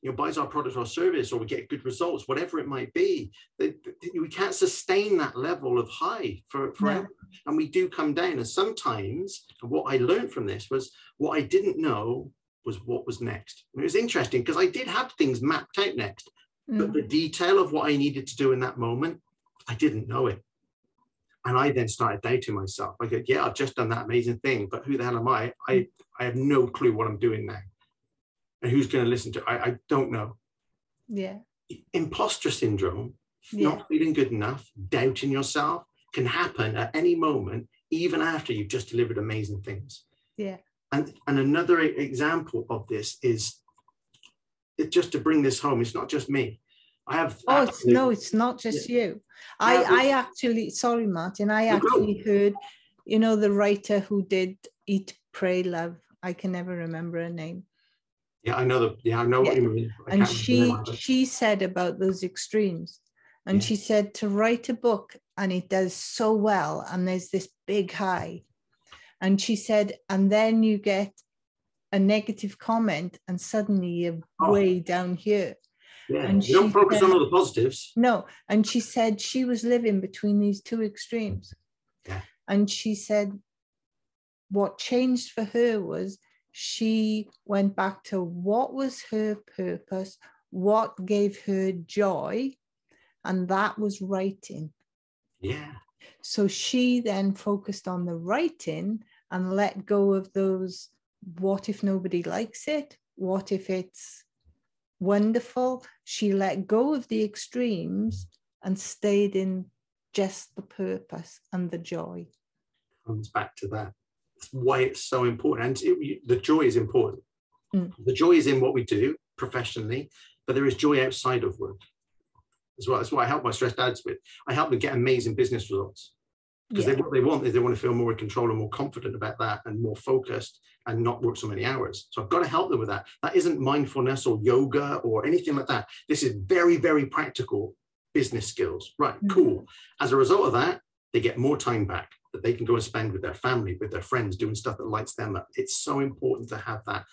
you know, buys our product or service, or we get good results, whatever it might be, we can't sustain that level of high forever. And we do come down. And sometimes, and what I learned from this was, what I didn't know was what was next. And it was interesting because I did have things mapped out next, but the detail of what I needed to do in that moment, I didn't know it. And I then started doubting myself. I go, yeah, I've just done that amazing thing, but who the hell am I? I have no clue what I'm doing now. And who's going to listen to it? I don't know. Yeah. Imposter syndrome, not feeling good enough, doubting yourself, can happen at any moment, even after you've just delivered amazing things. Yeah. And another example of this is, just to bring this home, it's not just me. I have. Oh, it's not just you. I actually, sorry, Martin, I actually heard, you know, the writer who did Eat, Pray, Love. I can never remember her name. Yeah, I know what you mean. And she said about those extremes. And she said to write a book and it does so well and there's this big high. And she said, and then you get a negative comment and suddenly you're way down here. Yeah, and you don't focus on all the positives. No, and she said she was living between these two extremes. Yeah. And she said what changed for her was she went back to what was her purpose, what gave her joy, and that was writing. Yeah. So she then focused on the writing and let go of those, what if nobody likes it? What if it's wonderful? She let go of the extremes and stayed in just the purpose and the joy. Comes back to that. That's why it's so important. And the joy is important. The joy is in what we do professionally, but there is joy outside of work as well. That's what I help my stressed dads with. I help them get amazing business results. Because what they want is they want to feel more in control and more confident about that and more focused and not work so many hours. So I've got to help them with that. That isn't mindfulness or yoga or anything like that. This is very, very practical business skills. Right, cool. As a result of that, they get more time back that they can go and spend with their family, with their friends, doing stuff that lights them up. It's so important to have that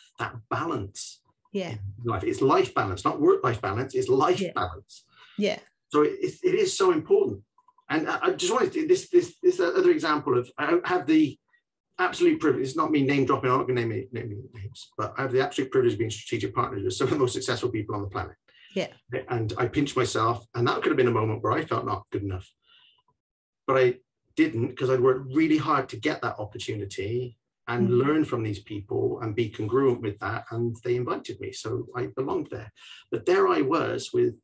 balance. Yeah. Life. It's life balance, not work-life balance. It's life balance. Yeah. So it is so important. And I just wanted to, this other example of, I have the absolute privilege, it's not me name dropping, I'm not going to name names, but I have the absolute privilege of being strategic partners with some of the most successful people on the planet. Yeah. And I pinched myself, and that could have been a moment where I felt not good enough. But I didn't, because I worked really hard to get that opportunity and learn from these people and be congruent with that. And they invited me, so I belonged there. But there I was with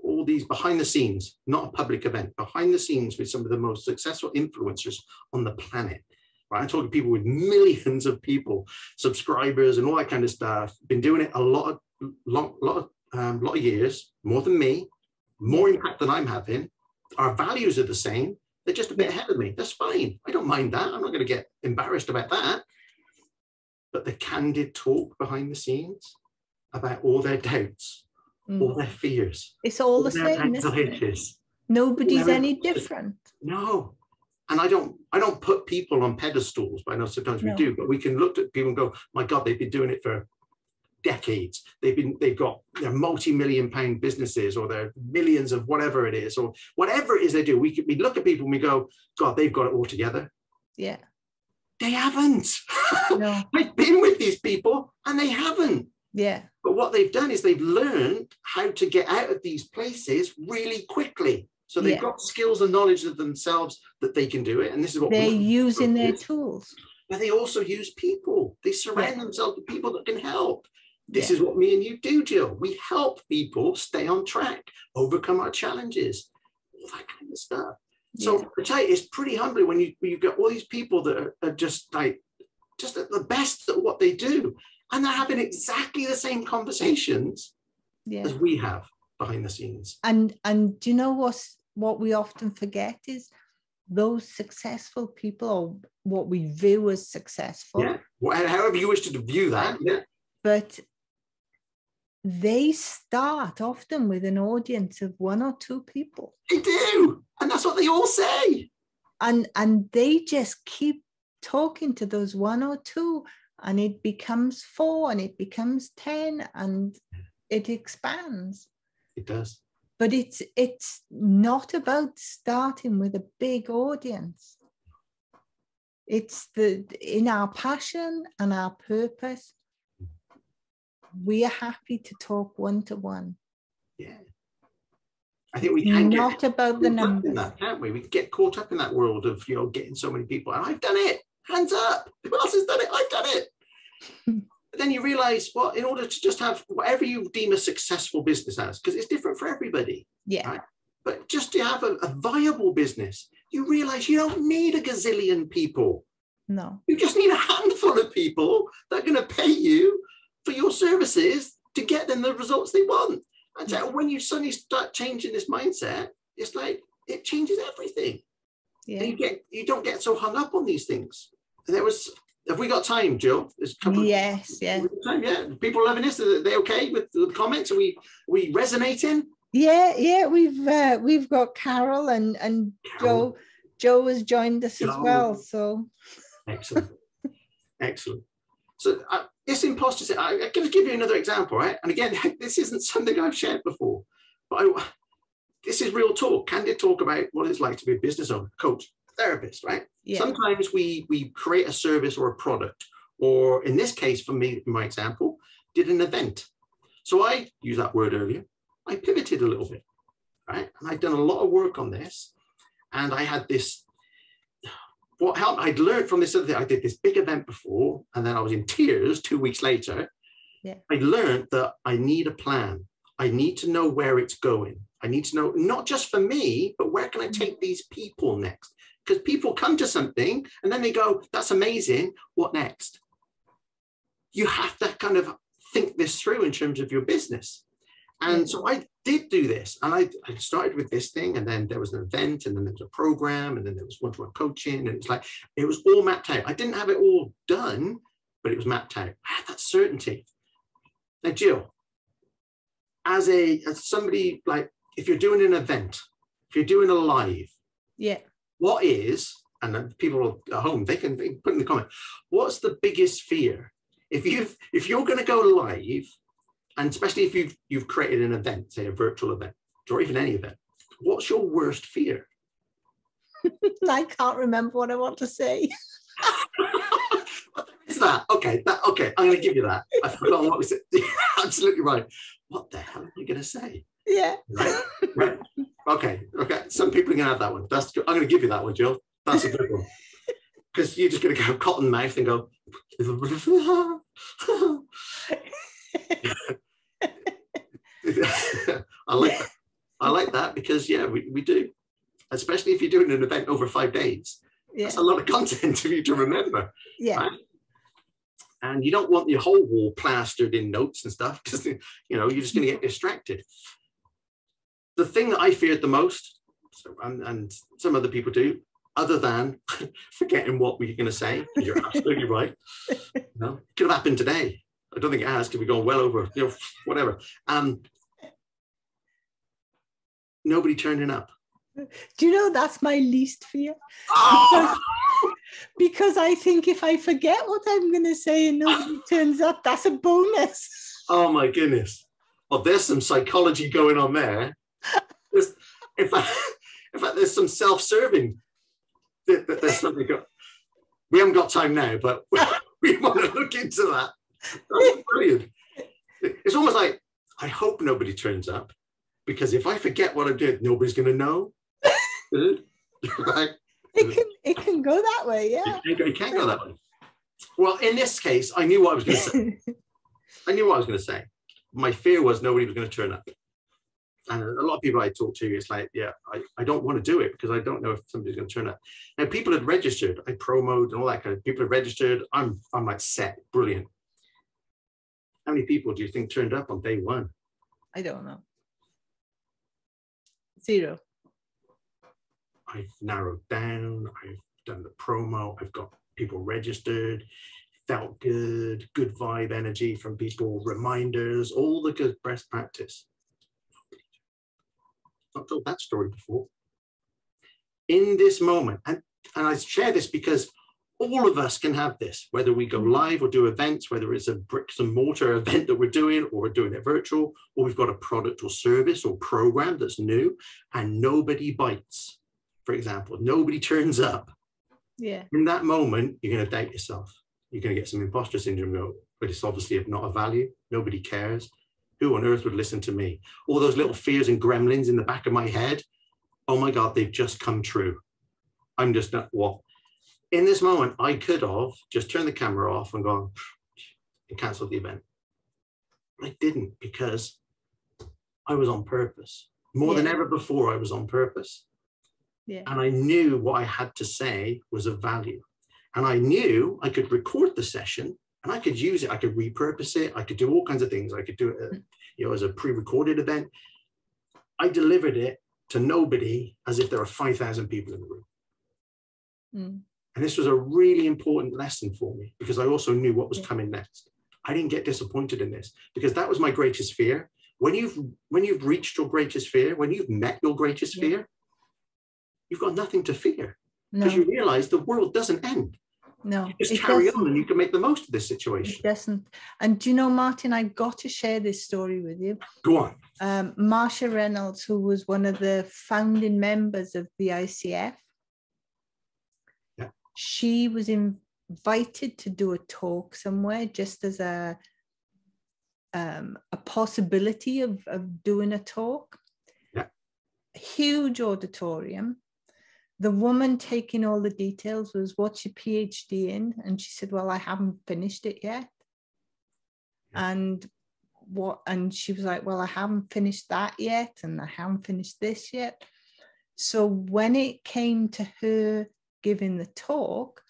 all these behind the scenes, not a public event, behind the scenes with some of the most successful influencers on the planet. Right? I'm talking people with millions of people, subscribers and all that kind of stuff. Been doing it a lot of years, more than me, more impact than I'm having. Our values are the same. They're just a bit ahead of me. That's fine. I don't mind that. I'm not going to get embarrassed about that. But the candid talk behind the scenes about all their doubts, all their fears. It's all the same, isn't it? Nobody's any different. No. And I don't put people on pedestals, but I know sometimes we do, but we can look at people and go, my God, they've been doing it for decades. They've got their multi-million-pound businesses, or their millions of whatever it is, or whatever it is they do. We look at people and we go, God, they've got it all together. Yeah. They haven't. No. I've been with these people and they haven't. Yeah. But what they've done is they've learned how to get out of these places really quickly. So they've got skills and knowledge of themselves that they can do it. And this is what they're using their tools. But they also use people. They surround themselves with people that can help. This is what me and you do, Jill. We help people stay on track, overcome our challenges, all that kind of stuff. So I tell you, it's pretty humbling when you get all these people that are just at the best at what they do. And they're having exactly the same conversations as we have behind the scenes. And do you know what we often forget is those successful people, or what we view as successful. Yeah, however you wish to view that. Yeah. But they start often with an audience of 1 or 2 people. They do. And that's what they all say. And they just keep talking to those 1 or 2. And it becomes 4 and it becomes 10 and it expands. It does. But it's not about starting with a big audience. It's in our passion and our purpose, we are happy to talk 1-to-1. Yeah. I think we can not about the numbers. That, can't we? We get caught up in that world of getting so many people. And I've done it. Hands up. Who else has done it? I've done it. But then you realize, well, in order to just have whatever you deem a successful business as, because it's different for everybody. Yeah. Right? But just to have a viable business, you realize you don't need a gazillion people. No. You just need a handful of people that are going to pay you for your services to get them the results they want. And so when you suddenly start changing this mindset, it's like it changes everything. Yeah. And you don't get so hung up on these things. And have we got time, Jill? There's a couple yes, yeah. Time, yeah. People loving this. Are they okay with the comments? Are we resonating? Yeah. We've got Carol and Joe has joined us as well. So excellent. Excellent. So this imposter, I'm going to give you another example, right? And again, this isn't something I've shared before, but this is real talk, candid talk about what it's like to be a business owner, coach, therapist, right? Yeah. Sometimes we create a service or a product, or in this case, for me, my example, did an event. So I used that word earlier. I pivoted a little bit, right? And I'd done a lot of work on this, and I had this. What helped, I'd learned from this other thing. I did this big event before, and then I was in tears 2 weeks later. Yeah. I learned that I need a plan. I need to know where it's going. I need to know, not just for me, but where can I take these people next? Because people come to something and then they go, that's amazing. What next? You have to kind of think this through in terms of your business. And so I did do this, and I started with this thing, and then there was an event, and then there was a program, and then there was one-to-one coaching, and it was like, it was all mapped out. I didn't have it all done, but it was mapped out. I had that certainty. Now, Jill, as somebody, like, if you're doing an event, if you're doing a live, what is, and then people at home, they can put in the comment, what's the biggest fear? If you're going to go live, and especially if you've created an event, say a virtual event, or even any event, what's your worst fear? I can't remember what I want to say. What is that? Okay, I'm going to give you that. I've forgotten what we said. Absolutely right. What the hell am I going to say? Yeah. Right. Okay. Some people are going to have that one. That's good. I'm going to give you that one, Jill. That's a good one. Because you're just going to go cotton mouth and go. I like that. I like that because we do, especially if you're doing an event over 5 days. That's a lot of content for you to remember. Right? And you don't want your whole wall plastered in notes and stuff because you're just going to get distracted. The thing that I feared the most, and some other people do, other than forgetting what we're going to say, you're absolutely right. It could have happened today. I don't think it has, because we've gone well over, whatever. Nobody turning up. Do you know that's my least fear? Because I think if I forget what I'm going to say and nobody turns up, that's a bonus. Oh my goodness. Well, there's some psychology going on there. In fact, there's some self-serving. There's something. We haven't got time now, but we want to look into that. That's brilliant. It's almost like, I hope nobody turns up, because if I forget what I'm doing, nobody's going to know. Right? It can go that way, yeah. It can go that way. Well, in this case, I knew what I was going to say. I knew what I was going to say. My fear was nobody was going to turn up. And a lot of people I talk to, it's like, I don't want to do it because I don't know if somebody's going to turn up. Now, people had registered. I promoted and all that kind of. People had registered. I'm like set, brilliant. How many people do you think turned up on day one? I don't know. 0. I've narrowed down. I've done the promo. I've got people registered. Felt good vibe energy from people, reminders, all the good best practice. I've not told that story before. In this moment, and I share this because all of us can have this, whether we go live or do events, whether it's a bricks and mortar event that we're doing, or we're doing it virtual, or we've got a product or service or program that's new and nobody bites, for example, nobody turns up. Yeah. In that moment, you're going to doubt yourself. You're going to get some imposter syndrome, but it's obviously not of value. Nobody cares. Who on earth would listen to me? All those little fears and gremlins in the back of my head, oh my God, they've just come true. I'm just not what. In this moment, I could have just turned the camera off and gone and cancelled the event. I didn't, because I was on purpose. More than ever before, I was on purpose. Yeah. And I knew what I had to say was of value. And I knew I could record the session and I could use it. I could repurpose it. I could do all kinds of things. I could do it as a pre-recorded event. I delivered it to nobody as if there were 5,000 people in the room. And this was a really important lesson for me, because I also knew what was coming next. I didn't get disappointed in this, because that was my greatest fear. When you've reached your greatest fear, when you've met your greatest fear, you've got nothing to fear, because you realize the world doesn't end. No, Just it carry doesn't. on and you can make the most of this situation. It doesn't. And do you know, Martin, I got to share this story with you. Go on. Marsha Reynolds, who was one of the founding members of the ICF, she was invited to do a talk somewhere just as a possibility of doing a talk. Yeah. Huge auditorium. The woman taking all the details was, what's your PhD in? And she said, well, I haven't finished it yet. And she was like, well, I haven't finished that yet. And I haven't finished this yet. So when it came to her giving the talk,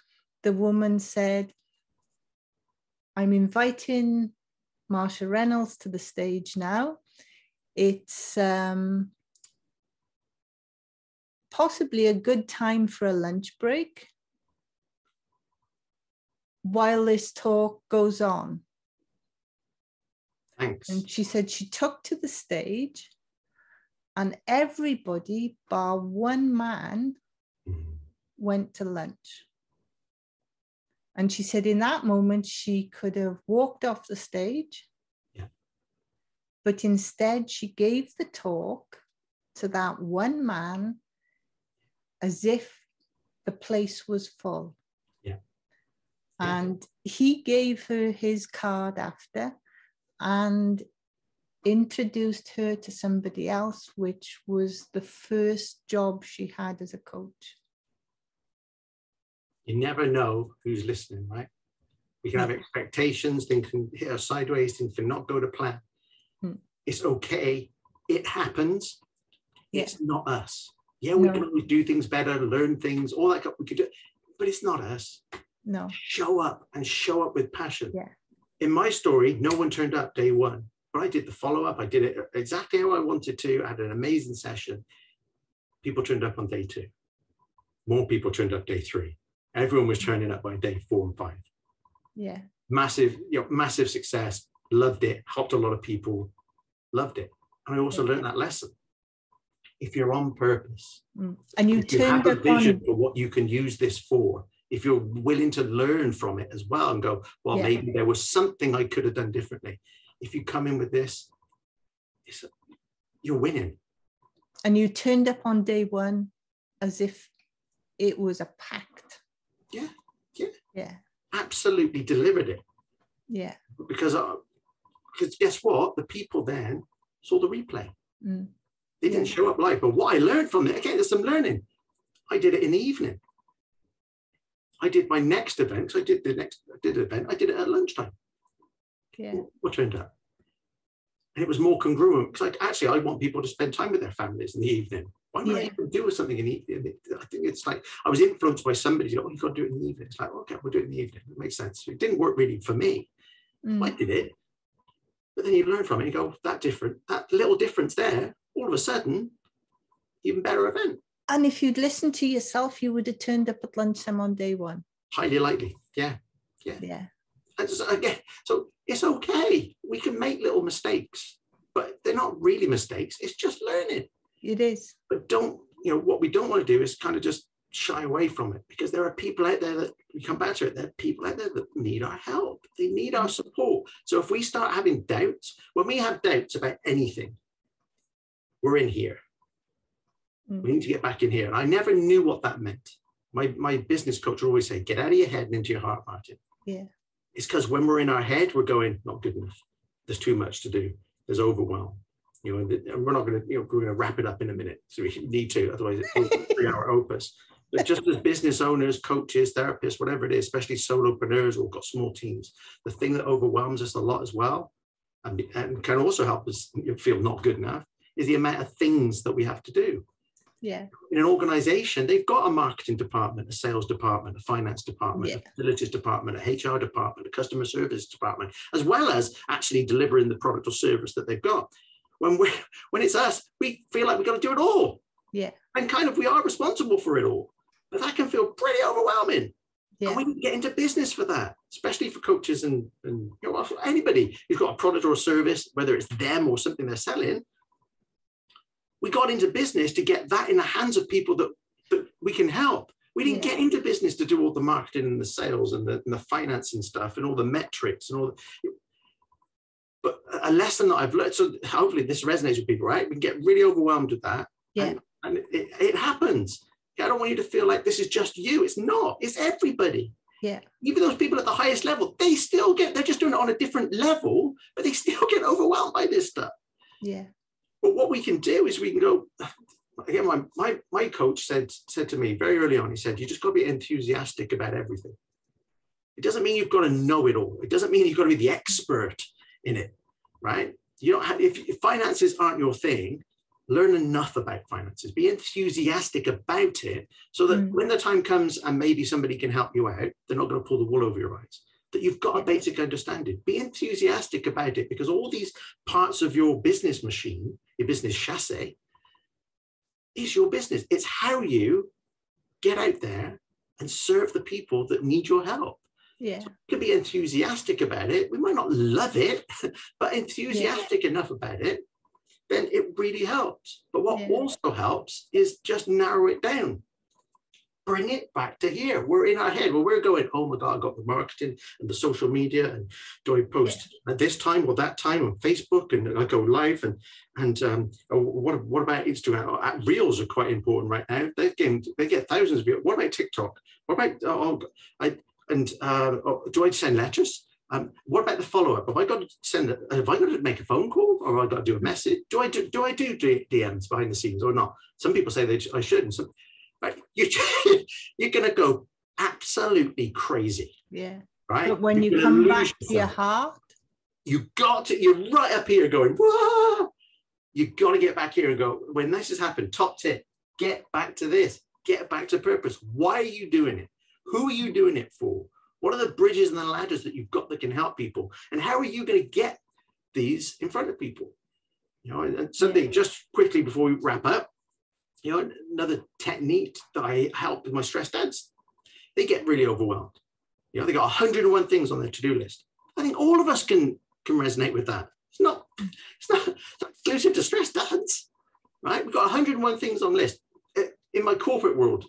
the woman said, I'm inviting Marsha Reynolds to the stage now. It's possibly a good time for a lunch break while this talk goes on. Thanks. And she said she took to the stage and everybody bar one man went to lunch. And she said in that moment, she could have walked off the stage, but instead she gave the talk to that one man as if the place was full. And he gave her his card after and introduced her to somebody else, which was the first job she had as a coach. You never know who's listening, right? We can have expectations, things can hit us sideways, things can not go to plan. It's okay. It happens. It's not us. Yeah, we can always do things better, learn things, all that we could do, but it's not us. No. Show up and show up with passion. Yeah. In my story, no one turned up day one, but I did the follow-up. I did it exactly how I wanted to. I had an amazing session. People turned up on day 2. More people turned up day 3. Everyone was turning up by day 4 and 5. Yeah. Massive, massive success. Loved it. Helped a lot of people. Loved it. And I also learned that lesson. If you're on purpose, and you have a vision for what you can use this for, if you're willing to learn from it as well and go, well, maybe there was something I could have done differently. If you come in with this, you're winning. And you turned up on day 1 as if it was a pact. Yeah. Absolutely delivered it. Yeah. Because guess what? The people then saw the replay. They didn't show up live, but what I learned from it, again, there's some learning. I did it in the evening. I did my next event. I did it at lunchtime. Yeah. What turned up? And it was more congruent because I want people to spend time with their families in the evening. Why would I even do something in the evening? I think it's like I was influenced by somebody. You've got to do it in the evening. It's like, okay, we'll do it in the evening. It makes sense. It didn't work really for me. I did it. But then you learn from it. You go, that little difference there, all of a sudden, even better event. And if you'd listened to yourself, you would have turned up at lunchtime on day 1. Highly likely. Yeah. And so it's okay. We can make little mistakes, but they're not really mistakes. It's just learning. It is. But what we don't want to do is kind of just shy away from it, because there are people out there that, we come back to it, there are people out there that need our help. They need our support. So if we start having doubts, when we have doubts about anything, we're in here. We need to get back in here. And I never knew what that meant. My business coach would always say, get out of your head and into your heart, Martin. Yeah. It's because when we're in our head, we're going, not good enough. There's too much to do. There's overwhelm. And we're not going to, we're going to wrap it up in a minute. So we need to, otherwise it's a 3-hour opus. But just as business owners, coaches, therapists, whatever it is, especially solopreneurs or got small teams, the thing that overwhelms us a lot as well, and can also help us feel not good enough, is the amount of things that we have to do. Yeah. In an organization, they've got a marketing department, a sales department, a finance department, a facilities department, a HR department, a customer service department, as well as actually delivering the product or service that they've got. When it's us, we feel like we've got to do it all. Yeah. And kind of we are responsible for it all. But that can feel pretty overwhelming. Yeah. And we can get into business for that, especially for coaches and anybody who's got a product or a service, whether it's them or something they're selling. We got into business to get that in the hands of people that we can help. We didn't get into business to do all the marketing and the sales and the finance and stuff and all the metrics and all the, but a lesson that I've learned, so hopefully this resonates with people, right? We can get really overwhelmed with that. Yeah. And it happens. I don't want you to feel like this is just you. It's not. It's everybody. Yeah. Even those people at the highest level, they're just doing it on a different level, but they still get overwhelmed by this stuff. Yeah. But what we can do is we can go, again, my coach said to me very early on, he said, you just got to be enthusiastic about everything. It doesn't mean you've got to know it all. It doesn't mean you've got to be the expert in it, right? You don't have, if finances aren't your thing, learn enough about finances, be enthusiastic about it so that when the time comes and maybe somebody can help you out, they're not going to pull the wool over your eyes, that you've got a basic understanding. Be enthusiastic about it, because all these parts of your business machine, your business chassis, is your business. It's how you get out there and serve the people that need your help. Yeah. So you can be enthusiastic about it. We might not love it, but enthusiastic enough about it, then it really helps. But what also helps is just narrow it down. Bring it back to here. We're in our head. Well, we're going, oh my God, I've got the marketing and the social media. And do I post at this time or that time on Facebook? And I go live. And what about Instagram? Reels are quite important right now. They get thousands of views. What about TikTok? What about, do I send letters? What about the follow-up? Have I got to make a phone call, or have I got to do a message? Do I do DMs behind the scenes or not? Some people say I should, and some, right? You're going to go absolutely crazy. Yeah. Right. But when you come back to your heart, you're right up here going, whoa! You've got to get back here and go, when this has happened, top tip, get back to this, get back to purpose. Why are you doing it? Who are you doing it for? What are the bridges and the ladders that you've got that can help people? And how are you going to get these in front of people? You know, and something just quickly before we wrap up, you know, another technique that I help with my stressed dads, they get really overwhelmed. You know, they got 101 things on their to-do list. I think all of us can resonate with that. It's not exclusive to stressed dads, right? We've got 101 things on the list. In my corporate world,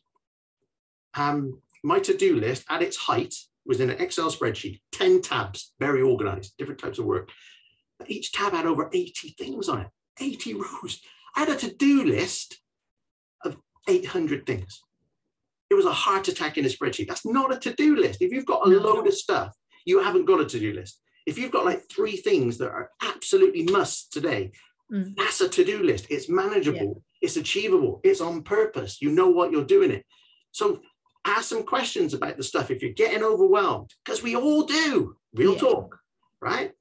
my to-do list at its height was in an Excel spreadsheet, 10 tabs, very organized, different types of work. Each tab had over 80 things on it, 80 rows. I had a to-do list of 800 things. It was a heart attack in a spreadsheet. That's not a to-do list. If you've got a load of stuff, you haven't got a to-do list. If you've got like 3 things that are absolutely musts today, that's a to-do list. It's manageable. It's achievable. It's on purpose. You know what you're doing it. So ask some questions about the stuff if you're getting overwhelmed, because we all do. Real talk, right?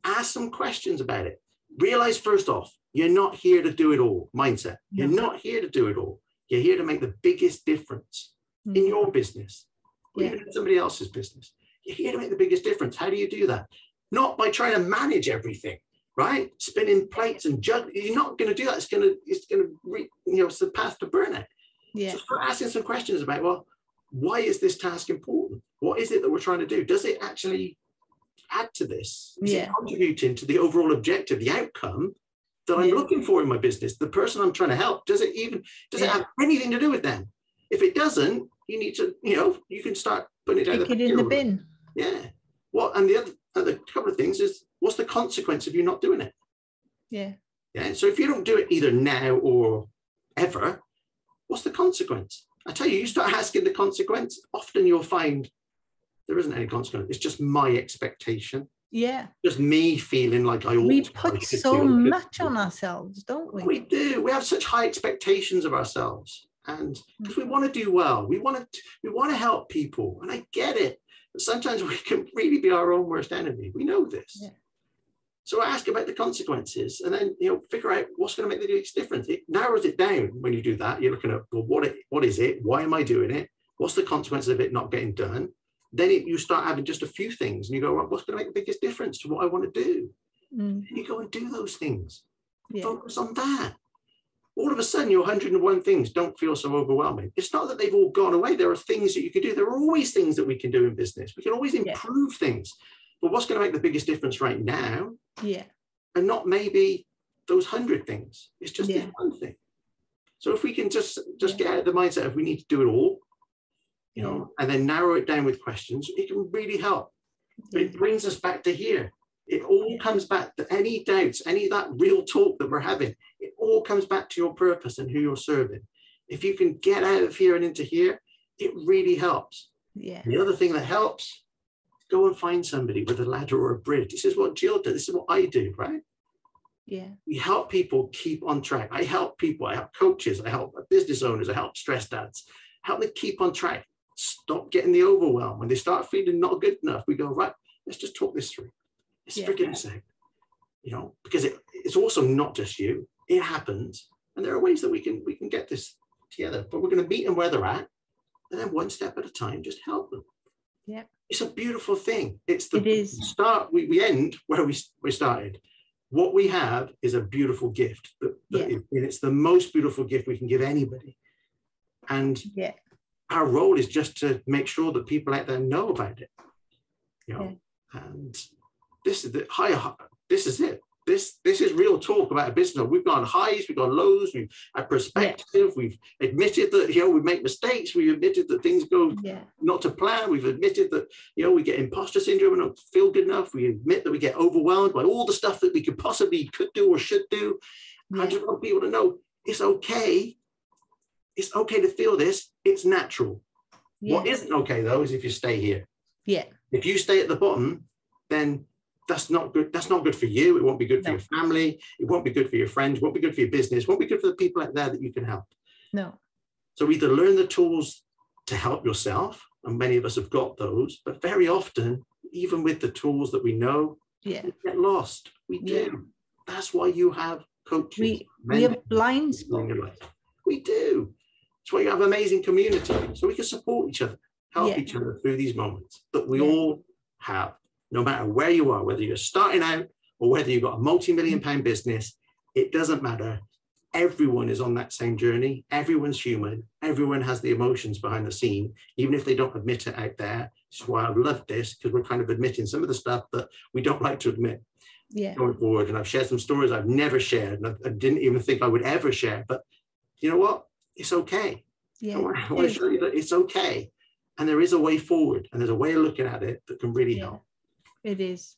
Ask some questions about it. Realize first off, you're not here to do it all. Mindset. You're not here to do it all. You're here to make the biggest difference in your business, or even in somebody else's business. You're here to make the biggest difference. How do you do that? Not by trying to manage everything, right? Spinning plates and juggling. You're not going to do that. It's the path to burnout. Yeah. So start asking some questions about, well, why is this task important? What is it that we're trying to do? Does it actually add to this? Is it contributing to the overall objective, the outcome that I'm looking for in my business? The person I'm trying to help, does it have anything to do with them? If it doesn't, you need to, you can start putting it down. Stick it in the bin. Yeah. Well, and the other couple of things is, what's the consequence of you not doing it? Yeah. Yeah. So if you don't do it either now or ever, what's the consequence? I tell you, you start asking the consequence, often you'll find there isn't any consequence. It's just my expectation. Yeah. Just me feeling like I ought to. We put so much on ourselves, don't we? We do. We have such high expectations of ourselves. And because we want to do well, we want to help people. And I get it. But sometimes we can really be our own worst enemy. We know this. Yeah. So ask about the consequences, and then figure out what's going to make the biggest difference. It narrows it down when you do that. You're looking at, well, what is it? Why am I doing it? What's the consequences of it not getting done? Then you start having just a few things, and you go, well, what's going to make the biggest difference to what I want to do? And you go and do those things. Yeah. Focus on that. All of a sudden, your 101 things don't feel so overwhelming. It's not that they've all gone away. There are things that you can do. There are always things that we can do in business. We can always improve things. But what's going to make the biggest difference right now? Yeah. And not maybe those 100 things. It's just this one thing. So if we can just get out of the mindset of we need to do it all, you know, and then narrow it down with questions. It can really help. But it brings us back to here. It all comes back to any doubts, any of that real talk that we're having. It all comes back to your purpose and who you're serving. If you can get out of here and into here, it really helps. Yeah. The other thing that helps, go and find somebody with a ladder or a bridge. This is what Jill did. This is what I do, right? Yeah. We help people keep on track. I help people. I help coaches. I help business owners. I help stress dads. Help them keep on track. Stop getting the overwhelm. When they start feeling not good enough, we go, right, let's just talk this through. Let's figure this out. You know, because it's also not just you. It happens. And there are ways that we can get this together. But we're going to meet them where they're at. And then one step at a time, just help them. Yeah. It's a beautiful thing. It is. Start, we end where we started. What we have is a beautiful gift. And it's the most beautiful gift we can give anybody. And our role is just to make sure that people out there know about it. You know, and this is it. This is real talk about a business. We've gone highs, we've gone lows, we've had perspective, we've admitted that, you know, we make mistakes, we've admitted that things go not to plan, we've admitted that, you know, we get imposter syndrome and don't feel good enough, we admit that we get overwhelmed by all the stuff that we could do or should do. I just want people to know it's okay. It's okay to feel this. It's natural. What isn't okay though is if you stay here. Yeah. If you stay at the bottom, then that's not good. That's not good for you. It won't be good for your family. It won't be good for your friends. It won't be good for your business. It won't be good for the people out there that you can help. No. So either learn the tools to help yourself, and many of us have got those, but very often, even with the tools that we know, we get lost. We do. That's why you have coaches. We have blind spots. We do. That's why you have amazing community. So we can support each other, help each other through these moments that we all have. No matter where you are, whether you're starting out or whether you've got a multi-million-pound business, it doesn't matter. Everyone is on that same journey. Everyone's human. Everyone has the emotions behind the scene, even if they don't admit it out there. This is why I've loved this, because we're kind of admitting some of the stuff that we don't like to admit going forward. And I've shared some stories I've never shared, and I didn't even think I would ever share. But you know what? It's okay. I want to show you that it's okay. And there is a way forward, and there's a way of looking at it that can really help. It is.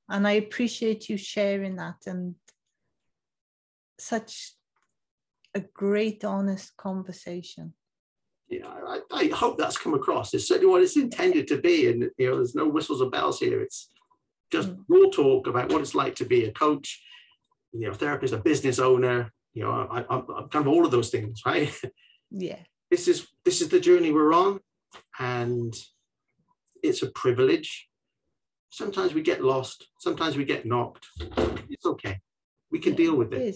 And I appreciate you sharing that, and such a great, honest conversation. Yeah, I hope that's come across. It's certainly what it's intended to be. And, you know, there's no whistles or bells here. It's just raw talk about what it's like to be a coach, you know, therapist, a business owner, you know, I'm kind of all of those things, right? Yeah. This is the journey we're on, and it's a privilege. Sometimes we get lost. Sometimes we get knocked. It's okay. We can deal with it.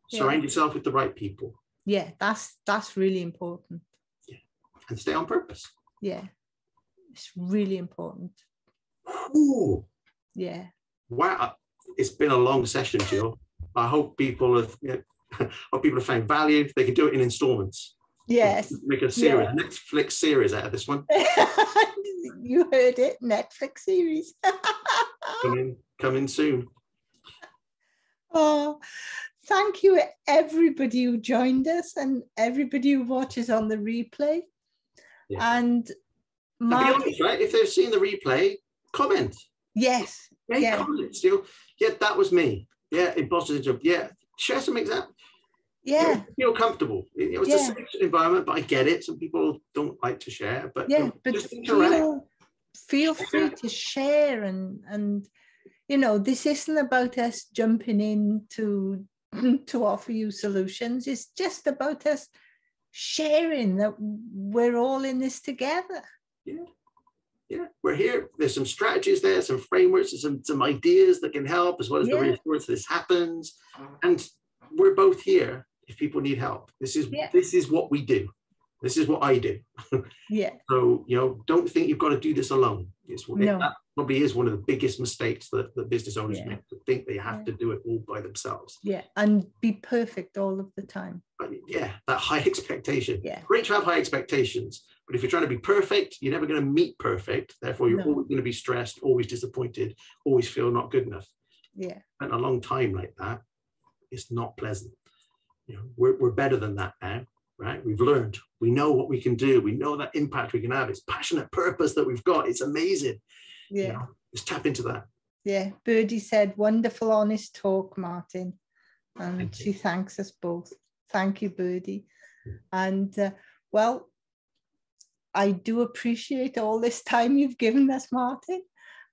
Surround yourself with the right people. Yeah, that's really important. Yeah, and stay on purpose. Yeah, it's really important. Ooh. Yeah. Wow, it's been a long session, Jill. I hope people have found value. They can do it in installments. Yes. Make a series, Netflix series out of this one. You heard it, Netflix series. coming soon. Oh, thank you everybody who joined us and everybody who watches on the replay. Yeah. And be honest, right? If they've seen the replay, comment. Yes. Comment still. Yeah, that was me. Yeah, imposter syndrome. Yeah, share some examples. Yeah, feel comfortable. You know, it's a safe environment, but I get it. Some people don't like to share, but feel free to share and you know, this isn't about us jumping in to offer you solutions. It's just about us sharing that we're all in this together. Yeah, we're here. There's some strategies there, some frameworks, some ideas that can help, as well as the reassurance this happens, and we're both here. If people need help, this is what we do. This is what I do. So, you know, don't think you've got to do this alone. That probably is one of the biggest mistakes that business owners make, to think they have to do it all by themselves. Yeah, and be perfect all of the time. That high expectation. Great to have high expectations, but if you're trying to be perfect, you're never going to meet perfect. Therefore, you're always going to be stressed, always disappointed, always feel not good enough. Yeah, and a long time like that, it's not pleasant. You know, we're better than that now, right? We've learned. We know what we can do. We know that impact we can have. It's passionate purpose that we've got. It's amazing. Yeah. You know, let's tap into that. Yeah. Birdie said, wonderful, honest talk, Martin. And she thanks us both. Thank you, Birdie. And well, I do appreciate all this time you've given us, Martin.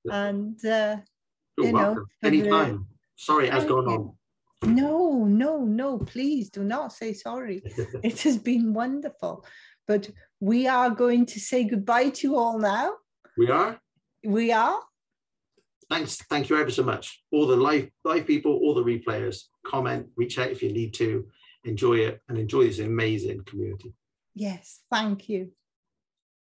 And You're welcome. Anytime. Sorry it has gone on. No, please do not say sorry. It has been wonderful. But we are going to say goodbye to you all now. We are? We are. Thanks. Thank you ever so much. All the live people, all the replayers, comment, reach out if you need to. Enjoy it and enjoy this amazing community. Yes, thank you.